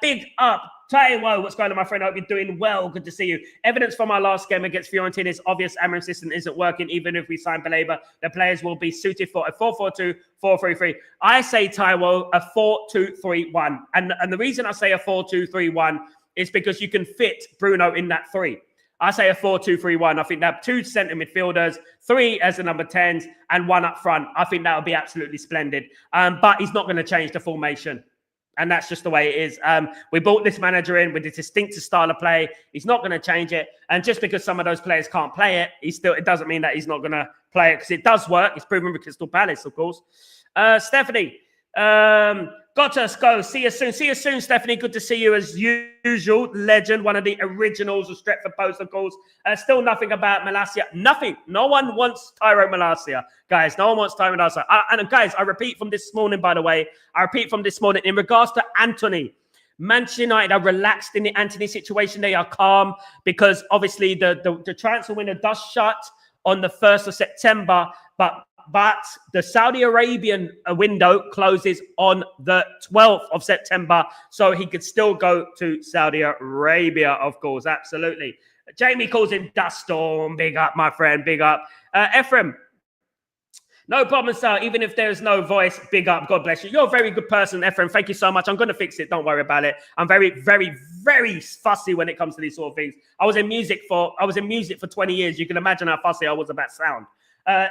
Speaker 2: Big up. Taiwo, what's going on, my friend? I hope you're doing well. Good to see you. Evidence from our last game against Fiorentina is obvious. Amorim's system isn't working. Even if we sign Baleba, the players will be suited for a 4-4-2, 4-3-3. I say, Taiwo, a 4-2-3-1. And the reason I say a 4-2-3-1 is because you can fit Bruno in that 3. I say a 4-2-3-1. I think they have 2 centre midfielders, 3 as the number 10s, and 1 up front. I think that would be absolutely splendid. But he's not going to change the formation. And that's just the way it is. We brought this manager in with a distinctive style of play. He's not going to change it. And just because some of those players can't play it, it doesn't mean that he's not going to play it, because it does work. It's proven with Crystal Palace, of course. Stephanie, got us. Go. See you soon. See you soon, Stephanie. Good to see you as usual. Legend, one of the originals of Stretford Post, of course. Still nothing about Malacia. Nothing. No one wants Tyro Malacia, guys. No one wants Tyro Malacia. And guys, I repeat from this morning, by the way. I repeat from this morning, in regards to Anthony, Manchester United are relaxed in the Anthony situation. They are calm because obviously the transfer window does shut on the 1st of September, but the Saudi Arabian window closes on the 12th of September, so he could still go to Saudi Arabia, of course, absolutely. Jamie calls him Dust Storm. Big up, my friend, big up. Ephraim, no problem, sir. Even if there's no voice, big up. God bless you. You're a very good person, Ephraim. Thank you so much. I'm going to fix it. Don't worry about it. I'm very, very, very fussy when it comes to these sort of things. I was in music for 20 years. You can imagine how fussy I was about sound.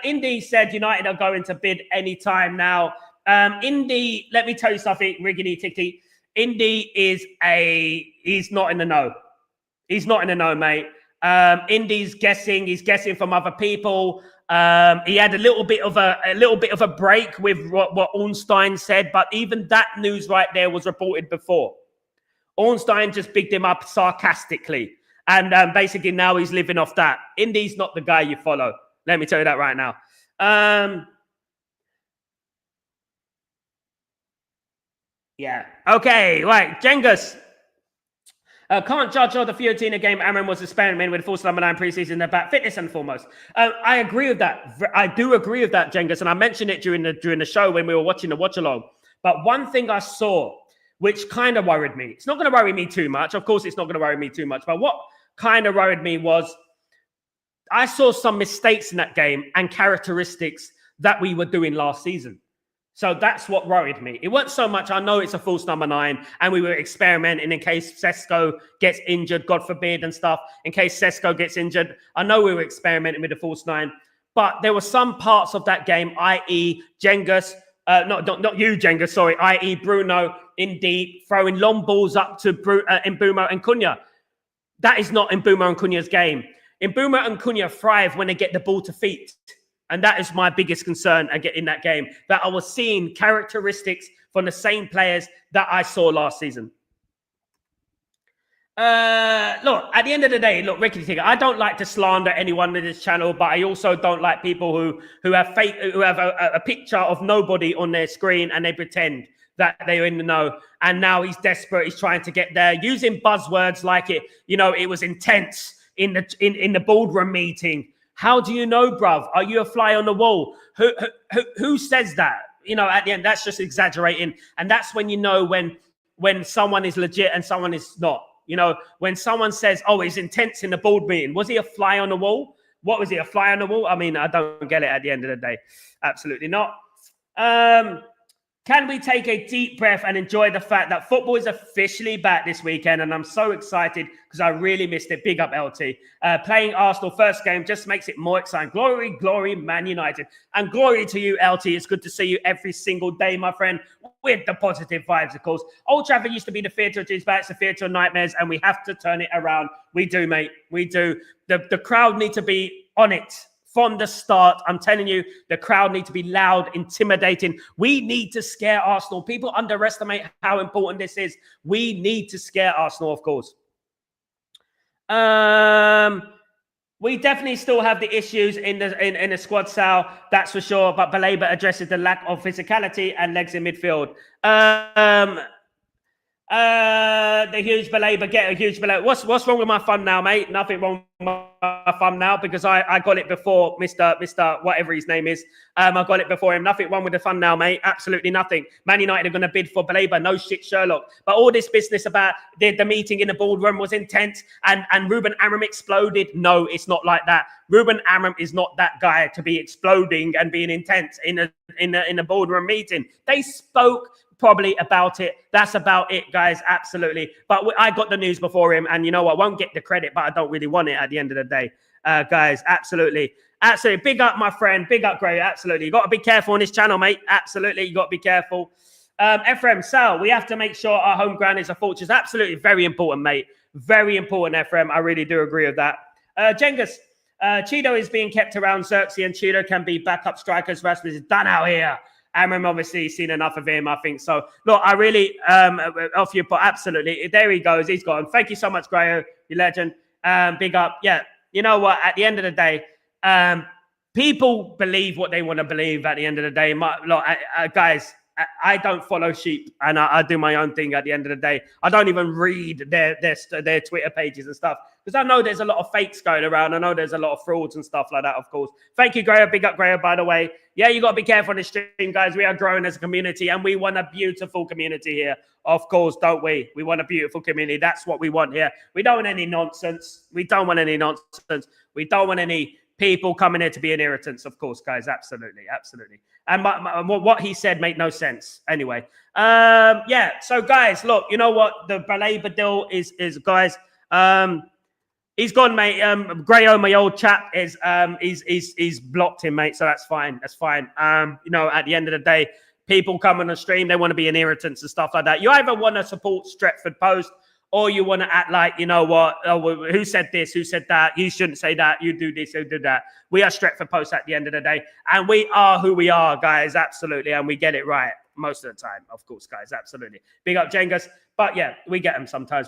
Speaker 2: Indy said United are going to bid any time now. Indy, let me tell you something, Riggedy Ticky. Indy he's not in the know. He's not in the know, mate. Indy's guessing. He's guessing from other people. He had a little bit of a break with what Ornstein said, but even that news right there was reported before. Ornstein just bigged him up sarcastically, and basically now he's living off that. Indy's not the guy you follow. Let me tell you that right now. Yeah. Okay. Right. Jengus. Can't judge all the Fiorentina game. Amorim was experimenting with false number 9 preseason about fitness and foremost. I agree with that. I do agree with that, Jengus, and I mentioned it during the show when we were watching the watch along. But one thing I saw, which kind of worried me, it's not going to worry me too much. Of course, it's not going to worry me too much. But what kind of worried me was I saw some mistakes in that game and characteristics that we were doing last season. So that's what worried me. It wasn't so much, I know it's a false number 9 and we were experimenting in case Sesko gets injured, God forbid, and stuff. In case Sesko gets injured, I know we were experimenting with the false 9. But there were some parts of that game, i.e. Jengus, not you, Jengus, sorry, i.e. Bruno in deep, throwing long balls up to Mbeumo and Cunha. That is not Mbeumo and Cunha's game. Mbeumo and Cunha thrive when they get the ball to feet. And that is my biggest concern in that game, that I was seeing characteristics from the same players that I saw last season. Look, at the end of the day, look, Ricky Tigger, I don't like to slander anyone in this channel, but I also don't like people who have a picture of nobody on their screen and they pretend that they're in the know. And now he's desperate. He's trying to get there, using buzzwords like it was intense in the boardroom meeting. How do you know, bruv? Are you a fly on the wall? Who says that? At the end, that's just exaggerating. And that's when you know when someone is legit and someone is not. When someone says, oh, he's intense in the board meeting. Was he a fly on the wall? What was he, a fly on the wall? I mean, I don't get it at the end of the day. Absolutely not. Can we take a deep breath and enjoy the fact that football is officially back this weekend? And I'm so excited because I really missed it. Big up, LT. Playing Arsenal first game just makes it more exciting. Glory, glory, Man United. And glory to you, LT. It's good to see you every single day, my friend, with the positive vibes, of course. Old Trafford used to be the theatre of dreams, but it's the theatre of nightmares, and we have to turn it around. We do, mate. We do. The crowd need to be on it. From the start, I'm telling you, the crowd need to be loud, intimidating. We need to scare Arsenal. People underestimate how important this is. We need to scare Arsenal, of course. We definitely still have the issues in the squad, Sal, that's for sure. But Baleba addresses the lack of physicality and legs in midfield. The huge Baleba, get a huge Baleba. What's wrong with my fun now, mate? Nothing wrong with my fun now because I got it before Mr. whatever his name is. I got it before him. Nothing wrong with the fun now, mate. Absolutely nothing. Man United are going to bid for Baleba. No shit, Sherlock. But all this business about the meeting in the boardroom was intense and Ruben Amorim exploded. No, it's not like that. Ruben Amorim is not that guy to be exploding and being intense in a boardroom meeting. They spoke probably about it. That's about it, guys. Absolutely. But I got the news before him, and you know what? I won't get the credit, but I don't really want it at the end of the day. Guys, absolutely. Absolutely. Big up, my friend. Big up, Gray. Absolutely. You got to be careful on this channel, mate. Absolutely. You got to be careful. Ephraim, Sal, we have to make sure our home ground is a fortress. Absolutely, very important, mate. Very important, Ephraim. I really do agree with that. Jengus, Cheeto is being kept around Xerxes, and Cheeto can be backup strikers. Rasmus is done out here. Amorim obviously seen enough of him, I think. So, look, I really, off you, but absolutely. There he goes. He's gone. Thank you so much, Grayo, you legend. Big up. Yeah, you know what? At the end of the day, people believe what they want to believe at the end of the day. Look, guys, I don't follow sheep, and I do my own thing at the end of the day. I don't even read their Twitter pages and stuff, because I know there's a lot of fakes going around. I know there's a lot of frauds and stuff like that, of course. Thank you, Grayo. Big up, Grayo, by the way. Yeah, you got to be careful on the stream, guys. We are growing as a community, and we want a beautiful community here. Of course, don't we? We want a beautiful community. That's what we want here. We don't want any nonsense. We don't want any nonsense. We don't want any people coming here to be an irritants, of course, guys. Absolutely, absolutely. And what he said made no sense. Anyway, yeah. So, guys, look, you know what? The Baleba deal is guys. He's gone, mate. Grayo, my old chap, he's blocked him, mate. So that's fine. That's fine. You know, at the end of the day, people come on the stream, they want to be an irritants and stuff like that. You either want to support Stretford Post, or you want to act like, you know what, oh, who said this, who said that, you shouldn't say that, you do this, you do that. We are Stretford Post at the end of the day, and we are who we are, guys, absolutely, and we get it right most of the time, of course, guys, absolutely. Big up, Jengus. But yeah, we get them sometimes.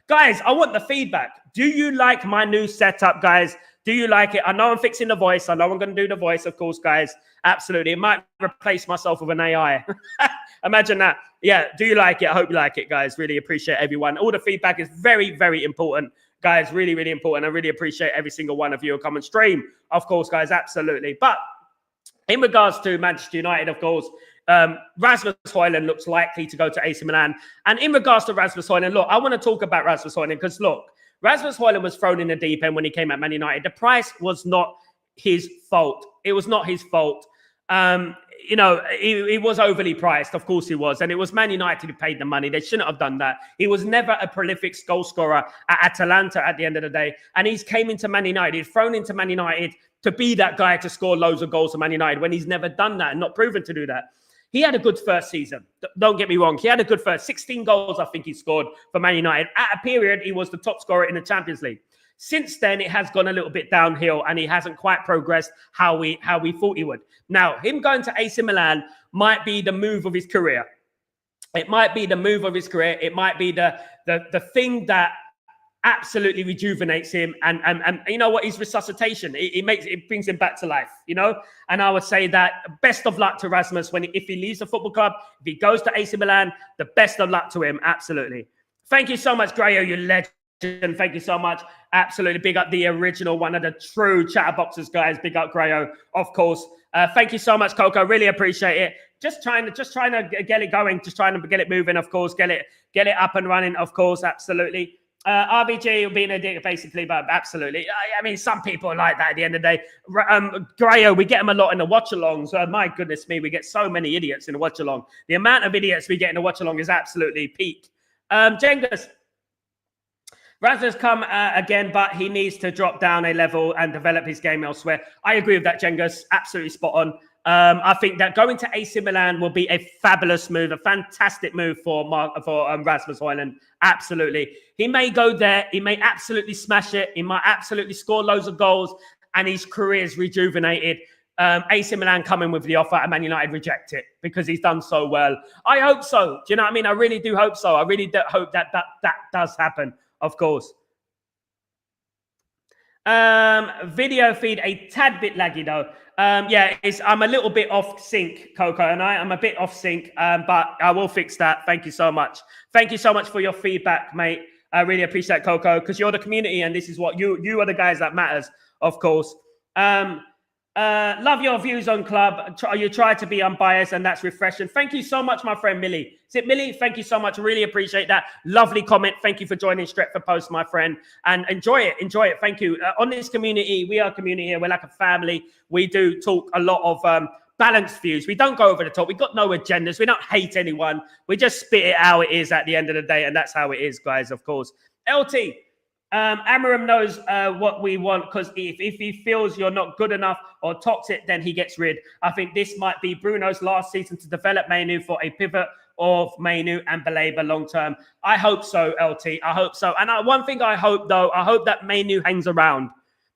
Speaker 2: Guys, I want the feedback. Do you like my new setup, guys? Do you like it? I know I'm fixing the voice. I know I'm going to do the voice, of course, guys. Absolutely. It might replace myself with an AI. Imagine that. Yeah, do you like it? I hope you like it, guys. Really appreciate everyone. All the feedback is very, very important, guys. Really, really important. I really appreciate every single one of you who come and stream, of course, guys. Absolutely. But in regards to Manchester United, of course, Rasmus HØJLUND looks likely to go to AC Milan. And in regards to Rasmus HØJLUND, look, I want to talk about Rasmus HØJLUND because, look, Rasmus HØJLUND was thrown in the deep end when he came at Man United. The price was not his fault. It was not his fault. You know, he was overly priced. Of course he was. And it was Man United who paid the money. They shouldn't have done that. He was never a prolific goal scorer at Atalanta at the end of the day. And he's came into Man United. He's thrown into Man United to be that guy to score loads of goals for Man United when he's never done that and not proven to do that. He had a good first season. Don't get me wrong. He had a good first 16 goals, I think he scored for Man United. At a period, he was the top scorer in the Champions League. Since then, it has gone a little bit downhill and he hasn't quite progressed how we thought he would. Now, him going to AC Milan might be the move of his career. It might be the move of his career. It might be the thing that absolutely rejuvenates him, and you know what, his resuscitation, it brings him back to life, you know. And I would say that best of luck to Rasmus if he leaves the football club, if he goes to AC Milan, the best of luck to him, absolutely. Thank you so much, Grayo, you legend. Thank you so much, absolutely. Big up the original, one of the true Chatterboxers, guys. Big up Grayo, of course. Thank you so much, Coco. Really appreciate it. Just trying to get it going, just trying to get it moving, of course. Get it up and running, of course, absolutely. RBG will be in a dick, basically, but absolutely. I mean, some people are like that at the end of the day. Grayo, we get them a lot in the watch-alongs. My goodness me, we get so many idiots in the watch-along. The amount of idiots we get in the watch-along is absolutely peak. Jengus, Rasmus come again, but he needs to drop down a level and develop his game elsewhere. I agree with that, Jengus. Absolutely spot on. I think that going to AC Milan will be a fabulous move, a fantastic move for Rasmus HØJLUND. Absolutely. He may go there. He may absolutely smash it. He might absolutely score loads of goals and his career is rejuvenated. AC Milan come in with the offer and Man United reject it because he's done so well. I hope so. Do you know what I mean? I really do hope so. I really do hope that does happen, of course. Video feed a tad bit laggy though. Yeah, I'm a little bit off sync, Coco, and I'm a bit off sync, but I will fix that. Thank you so much. Thank you so much for your feedback, mate. I really appreciate that, Coco, because you're the community, and this is what you are the guys that matters, of course. Love your views on club. You try to be unbiased, and that's refreshing. Thank you so much, my friend Millie. Is it Millie? Thank you so much. Really appreciate that. Lovely comment. Thank you for joining Stretford Post, my friend. And enjoy it. Enjoy it. Thank you. On this community, we are a community here. We're like a family. We do talk a lot of balanced views. We don't go over the top. We've got no agendas. We don't hate anyone. We just spit it how it is at the end of the day, and that's how it is, guys, of course. LT. Amorim knows what we want, because if he feels you're not good enough or toxic, then he gets rid. I think this might be Bruno's last season to develop Mainu for a pivot of Mainu and Baleba long term. I hope so, LT. I hope so. And one thing I hope, though, I hope that Mainu hangs around.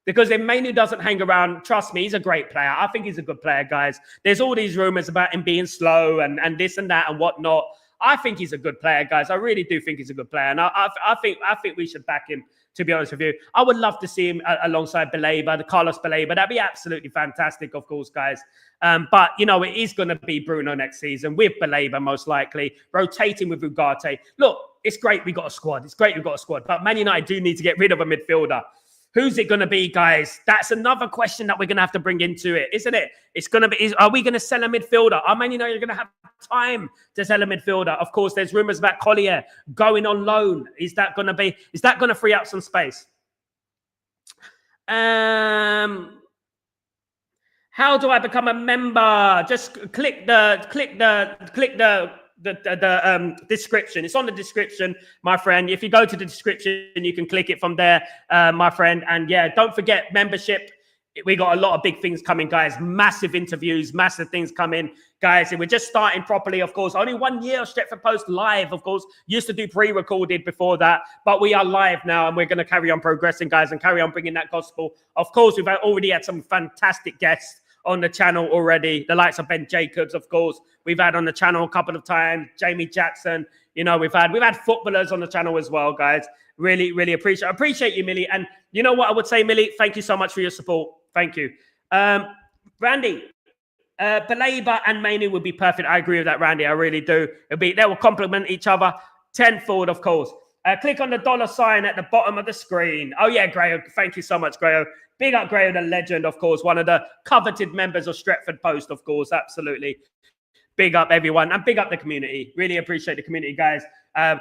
Speaker 2: Because if Mainu doesn't hang around, trust me, he's a great player. I think he's a good player, guys. There's all these rumors about him being slow and this and that and whatnot. I think he's a good player, guys. I really do think he's a good player. And I think we should back him, to be honest with you. I would love to see him alongside Baleba, the Carlos Baleba. That'd be absolutely fantastic, of course, guys. But, you know, it is going to be Bruno next season with Baleba, most likely, rotating with Ugarte. Look, it's great we got a squad. It's great we've got a squad. But Man United do need to get rid of a midfielder. Who's it going to be, guys? That's another question that we're going to have to bring into it, isn't it? It's going to be, are we going to sell a midfielder? Are Man United going to have time to sell a midfielder? Of course, there's rumours about Collier going on loan. Is that going to free up some space? How do I become a member? Just click the description. It's on the description, my friend. If you go to the description, you can click it from there, my friend. And yeah, don't forget membership. We got a lot of big things coming, guys. Massive interviews, massive things coming, guys. And we're just starting properly, of course. Only 1 year of Stretford Post live, of course. Used to do pre-recorded before that, but we are live now, and we're going to carry on progressing, guys, and carry on bringing that gospel. Of course, we've already had some fantastic guests on the channel already. The likes of Ben Jacobs, of course, we've had on the channel a couple of times. Jamie Jackson, you know, we've had footballers on the channel as well, guys. Really appreciate you, Millie. And you know what I would say, Millie? Thank you so much for your support. Thank you. Randy, Baleba and Mainu would be perfect. I agree with that, Randy. I really do. They will complement each other tenfold, of course. Click on the $sign at the bottom of the screen. Oh, yeah, Grayo. Thank you so much, Grayo. Big up Grayo, the legend, of course. One of the coveted members of Stretford Post, of course. Absolutely. Big up, everyone. And big up the community. Really appreciate the community, guys.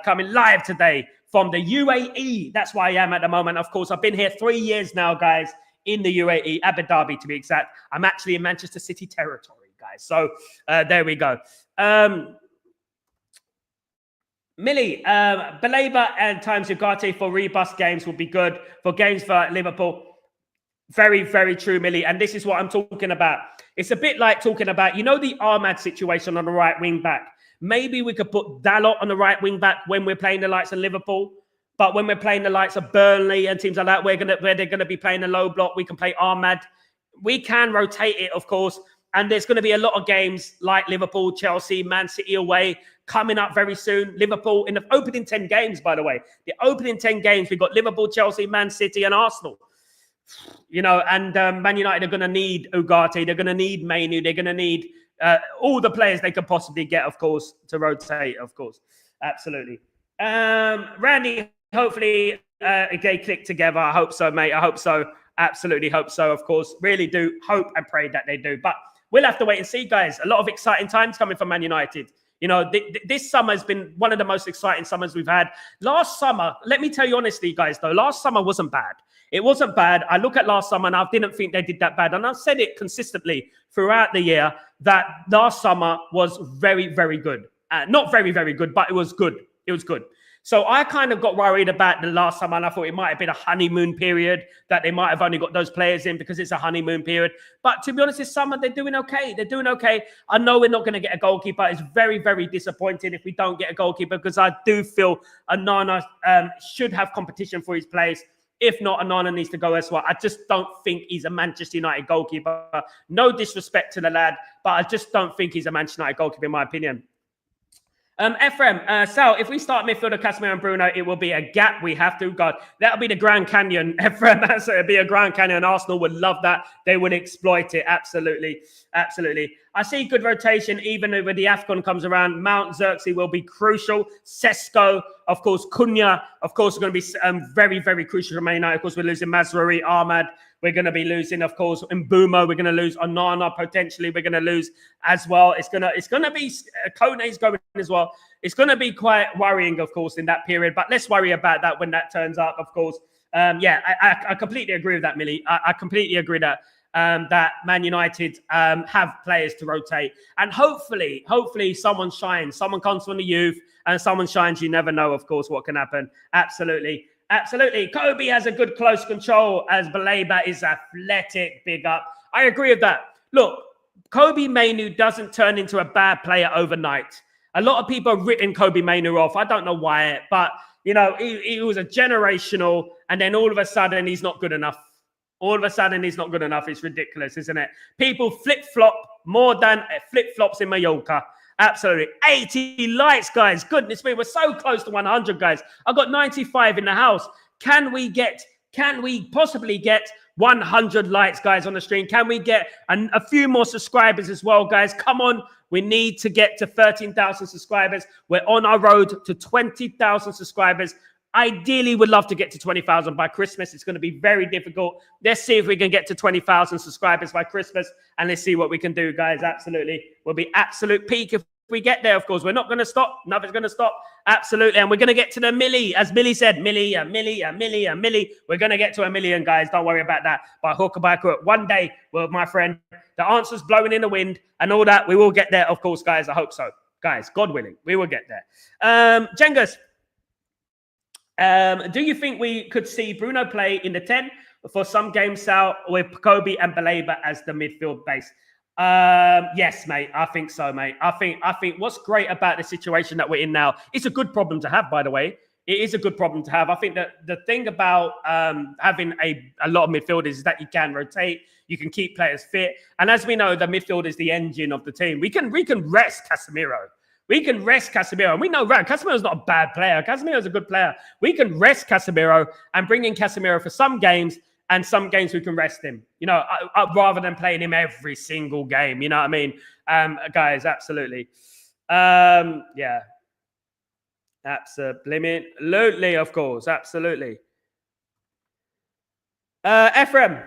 Speaker 2: Coming live today from the UAE. That's where I am at the moment. Of course, I've been here 3 years now, guys, in the UAE, Abu Dhabi, to be exact. I'm actually in Manchester City territory, guys. So there we go. Millie, Baleba and times Ugarte for rebus games would be good. For games for Liverpool, very, very true, Millie. And this is what I'm talking about. It's a bit like talking about, you know, the Ahmad situation on the right wing back. Maybe we could put Dalot on the right wing back when we're playing the likes of Liverpool. But when we're playing the likes of Burnley and teams like that, where they're going to be playing a low block, we can play Ahmad. We can rotate it, of course. And there's going to be a lot of games like Liverpool, Chelsea, Man City away coming up very soon. Liverpool in the opening 10 games, by the way. The opening 10 games, we've got Liverpool, Chelsea, Man City, and Arsenal. You know, and Man United are going to need Ugarte. They're going to need Mainu. They're going to need all the players they could possibly get, of course, to rotate, of course. Absolutely. Randy, hopefully they click together. I hope so, mate. I hope so. Absolutely hope so, of course. Really do hope and pray that they do. But we'll have to wait and see, guys. A lot of exciting times coming from Man United. You know, this summer has been one of the most exciting summers we've had. Last summer, let me tell you honestly, guys, though, last summer wasn't bad. It wasn't bad. I look at last summer and I didn't think they did that bad. And I've said it consistently throughout the year that last summer was very, very good. Not very, very good, but it was good. It was good. So I kind of got worried about the last summer, and I thought it might have been a honeymoon period, that they might have only got those players in because it's a honeymoon period. But to be honest, this summer, they're doing okay. They're doing okay. I know we're not going to get a goalkeeper. It's very, very disappointing if we don't get a goalkeeper, because I do feel Onana should have competition for his place. If not, Onana needs to go elsewhere. I just don't think he's a Manchester United goalkeeper. No disrespect to the lad, but I just don't think he's a Manchester United goalkeeper, in my opinion. Ephraim, Sal, if we start midfielder, Casemiro and Bruno, it will be a gap we have to guard. That'll be the Grand Canyon, Ephraim. It'll be a Grand Canyon. Arsenal would love that. They would exploit it. Absolutely. Absolutely. I see good rotation, even when the AFCON comes around. Mount Xerxes will be crucial. Sesko, of course, Cunha, of course, are going to be very, very crucial for Man United. Of course, we're losing Mazraoui, Ahmad. We're going to be losing, of course, Mbeumo. We're going to lose Onana, potentially. We're going to lose as well. It's going to be Kone's going as well. It's going to be quite worrying, of course, in that period. But let's worry about that when that turns up, of course. I completely agree with that, Millie. I completely agree that Man United have players to rotate. And hopefully someone shines. Someone comes from the youth and someone shines. You never know, of course, what can happen. Absolutely. Absolutely. Kobe has a good close control as Baleba is athletic. Big up. I agree with that. Look, Kobe Mainu doesn't turn into a bad player overnight. A lot of people have written Kobe Mainu off. I don't know why, but, you know, he was a generational, and then all of a sudden he's not good enough. All of a sudden he's not good enough. It's ridiculous, isn't it? People flip-flop more than flip-flops in Mallorca. Absolutely. 80 likes, guys. Goodness me, we're so close to 100, guys. I've got 95 in the house. Can we possibly get 100 likes, guys, on the stream? Can we get a few more subscribers as well, guys? Come on. We need to get to 13,000 subscribers. We're on our road to 20,000 subscribers. Ideally, we'd love to get to 20,000 by Christmas. It's going to be very difficult. Let's see if we can get to 20,000 subscribers by Christmas, and let's see what we can do, guys. Absolutely. We'll be absolute peak if we get there, of course. We're not going to stop. Nothing's going to stop. Absolutely. And we're going to get to the milli. As Millie said, milli. We're going to get to 1 million, guys. Don't worry about that. By hook or by crook. One day, well, my friend, the answer's blowing in the wind and all that. We will get there, of course, guys. I hope so. Guys, God willing, we will get there. Jengas. Do you think we could see Bruno play in the 10 for some games, Sal, with Kobe and Baleba as the midfield base? Yes, mate. I think so, mate. I think what's great about the situation that we're in now, it's a good problem to have, by the way. It is a good problem to have. I think that the thing about having a lot of midfielders is that you can rotate, you can keep players fit. And as we know, the midfield is the engine of the team. We can rest Casemiro. We can rest Casemiro. And we know Casemiro's not a bad player. Casemiro's a good player. We can rest Casemiro and bring in Casemiro for some games, and some games we can rest him, you know, rather than playing him every single game. You know what I mean? Guys, absolutely. Yeah. Absolutely, of course. Absolutely. Ephraim.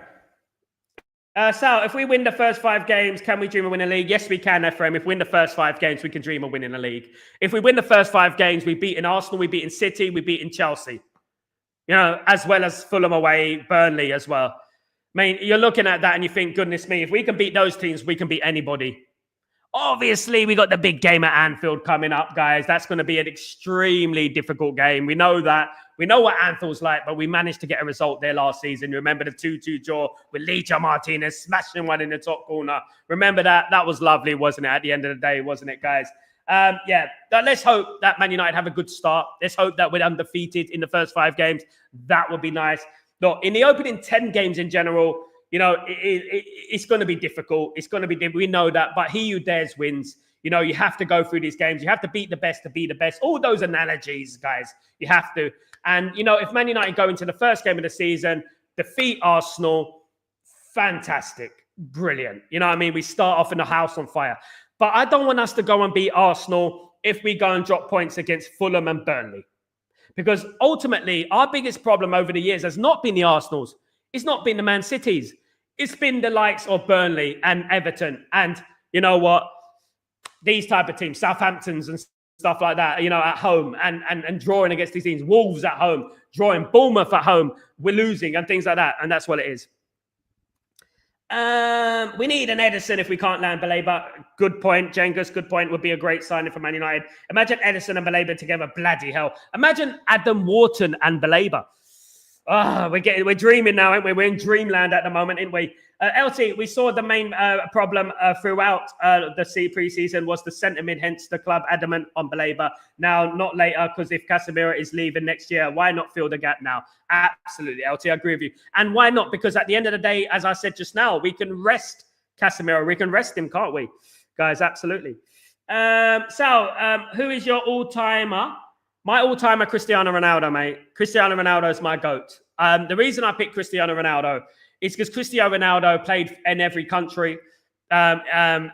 Speaker 2: Sal, if we win the first 5 games, can we dream of winning the league? Yes, we can, Ephraim. If we win the first 5 games, we can dream of winning the league. If we win the first 5 games, we've beaten Arsenal, we've beaten City, we've beaten Chelsea. You know, as well as Fulham away, Burnley as well. I mean, you're looking at that and you think, goodness me, if we can beat those teams, we can beat anybody. Obviously, we got the big game at Anfield coming up, guys. That's going to be an extremely difficult game. We know that. We know what Anfield's like, but we managed to get a result there last season. You remember the 2-2 draw with Licha Martinez smashing one in the top corner. Remember that? That was lovely, wasn't it? At the end of the day, wasn't it, guys? Yeah, let's hope that Man United have a good start. Let's hope that we're undefeated in the first 5 games. That would be nice. Look, in the opening 10 games in general, you know, it's going to be difficult. It's going to be difficult. We know that. But he who dares wins. You know, you have to go through these games. You have to beat the best to be the best. All those analogies, guys. You have to. And, you know, if Man United go into the first game of the season, defeat Arsenal, fantastic. Brilliant. You know what I mean? We start off in the house on fire. But I don't want us to go and beat Arsenal if we go and drop points against Fulham and Burnley. Because ultimately, our biggest problem over the years has not been the Arsenals. It's not been the Man Cities. It's been the likes of Burnley and Everton. And you know what? These type of teams, Southamptons and stuff like that, you know, at home and drawing against these teams. Wolves at home, drawing Bournemouth at home. We're losing and things like that. And that's what it is. We need an Edison if we can't land Baleba. Good point, Jengus. Good point. Would be a great signing for Man United. Imagine Edison and Baleba together. Bloody hell. Imagine Adam Wharton and Baleba. Oh, we're dreaming now, aren't we? We're in dreamland at the moment, aren't we? LT, we saw the main problem throughout the pre-season was the centre mid, hence the club adamant on Baleba. Now, not later, because if Casemiro is leaving next year, why not fill the gap now? Absolutely, LT, I agree with you. And why not? Because at the end of the day, as I said just now, we can rest Casemiro. We can rest him, can't we? Guys, absolutely. Sal, who is your all-timer? My all-timer, Cristiano Ronaldo, mate. Cristiano Ronaldo is my GOAT. The reason I picked Cristiano Ronaldo is because Cristiano Ronaldo played in every country, and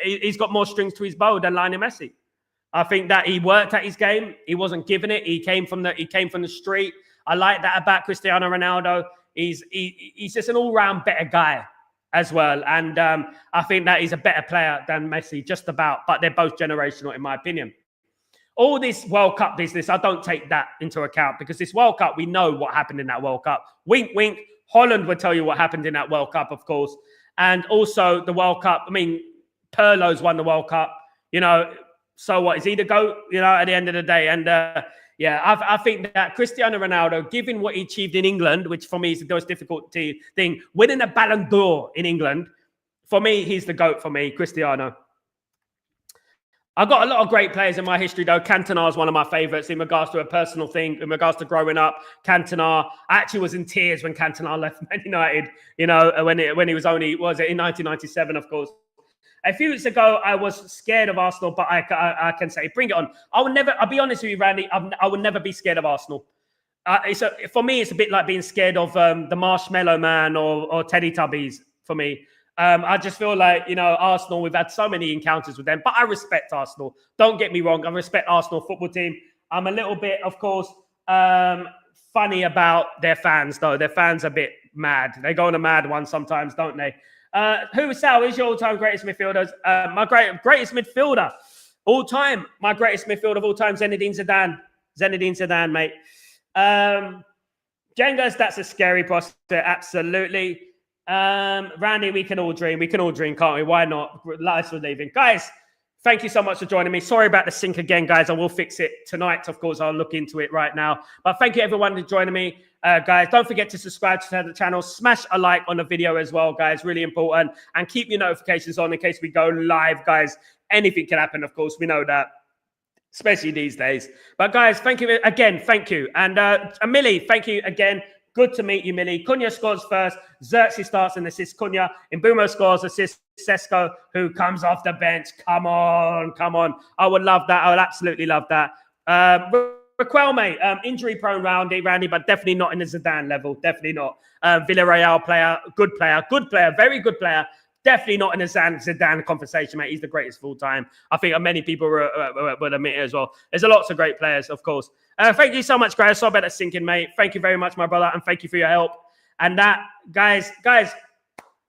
Speaker 2: he's got more strings to his bow than Lionel Messi. I think that he worked at his game. He wasn't giving it. He came from the street. I like that about Cristiano Ronaldo. He's just an all-round better guy as well, and I think that he's a better player than Messi, just about. But they're both generational, in my opinion. All this World Cup business, I don't take that into account because this World Cup, we know what happened in that World Cup. Wink, wink. Holland would tell you what happened in that World Cup, of course. And also the World Cup. I mean, Pirlo's won the World Cup. You know, so what? Is he the GOAT? You know, at the end of the day. And Yeah, I think that Cristiano Ronaldo, given what he achieved in England, which for me is the most difficult thing, winning a Ballon d'Or in England, for me, he's the GOAT for me, Cristiano. I've got a lot of great players in my history, though. Cantona is one of my favourites in regards to a personal thing, in regards to growing up. Cantona, I actually was in tears when Cantona left Man United, you know, when he was only, was it in 1997, of course. A few weeks ago, I was scared of Arsenal, but I can say, bring it on. I'll be honest with you, Randy, I would never be scared of Arsenal. For me, it's a bit like being scared of the Marshmallow Man or Teletubbies for me. I just feel like, you know, Arsenal, we've had so many encounters with them, but I respect Arsenal. Don't get me wrong. I respect Arsenal football team. I'm a little bit, of course, funny about their fans, though. Their fans are a bit mad. They go on a mad one sometimes, don't they? Sal, is your all-time greatest midfielders? My greatest midfielder all time. My greatest midfielder of all time, Zinedine Zidane. Zinedine Zidane, mate. Jengas, that's a scary prospect. Absolutely. Randy, we can all dream. We can all dream, can't we? Why not? Lives for leaving. Guys, thank you so much for joining me. Sorry about the sync again, guys. I will fix it tonight. Of course, I'll look into it right now. But thank you, everyone, for joining me. Guys, don't forget to subscribe to the channel. Smash a like on the video as well, guys. Really important. And keep your notifications on in case we go live, guys. Anything can happen, of course. We know that, especially these days. But, guys, thank you again. Thank you. And Millie, thank you again. Good to meet you, Millie. Cunha scores first. Xerxes starts and assists Cunha. Mbumo scores, assists Sesko, who comes off the bench. Come on, come on. I would love that. I would absolutely love that. Raquelme, injury-prone Randy, but definitely not in the Zidane level. Definitely not. Villarreal player, good player, very good player. Definitely not in the Zidane conversation, mate. He's the greatest of all time. I think many people would admit it as well. There's lots of great players, of course. Thank you so much, guys. So better sinking, mate. Thank you very much, my brother, and thank you for your help. And that, guys,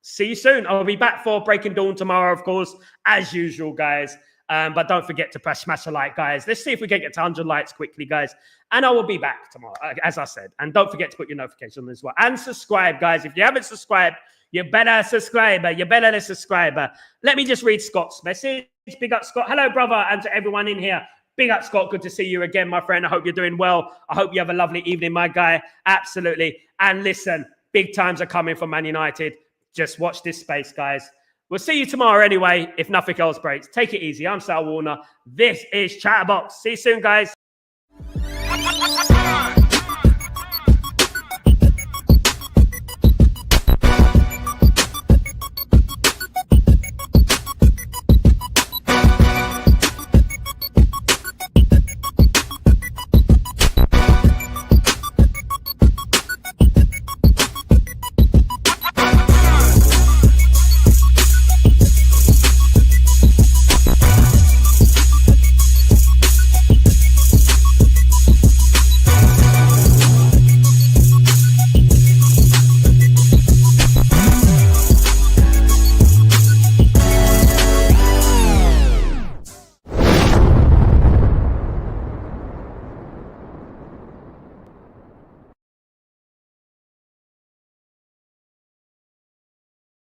Speaker 2: see you soon. I'll be back for Breaking Dawn tomorrow, of course, as usual, guys. But don't forget to smash a like, guys. Let's see if we can get to 100 likes quickly, guys. And I will be back tomorrow, as I said. And don't forget to put your notification on as well. And subscribe, guys. If you haven't subscribed, you better subscribe. You better subscribe. Let me just read Scott's message. Big up, Scott. Hello, brother, and to everyone in here. Big up, Scott. Good to see you again, my friend. I hope you're doing well. I hope you have a lovely evening, my guy. Absolutely. And listen, big times are coming for Man United. Just watch this space, guys. We'll see you tomorrow anyway, if nothing else breaks. Take it easy. I'm Sal Warner. This is Chatterbox. See you soon, guys.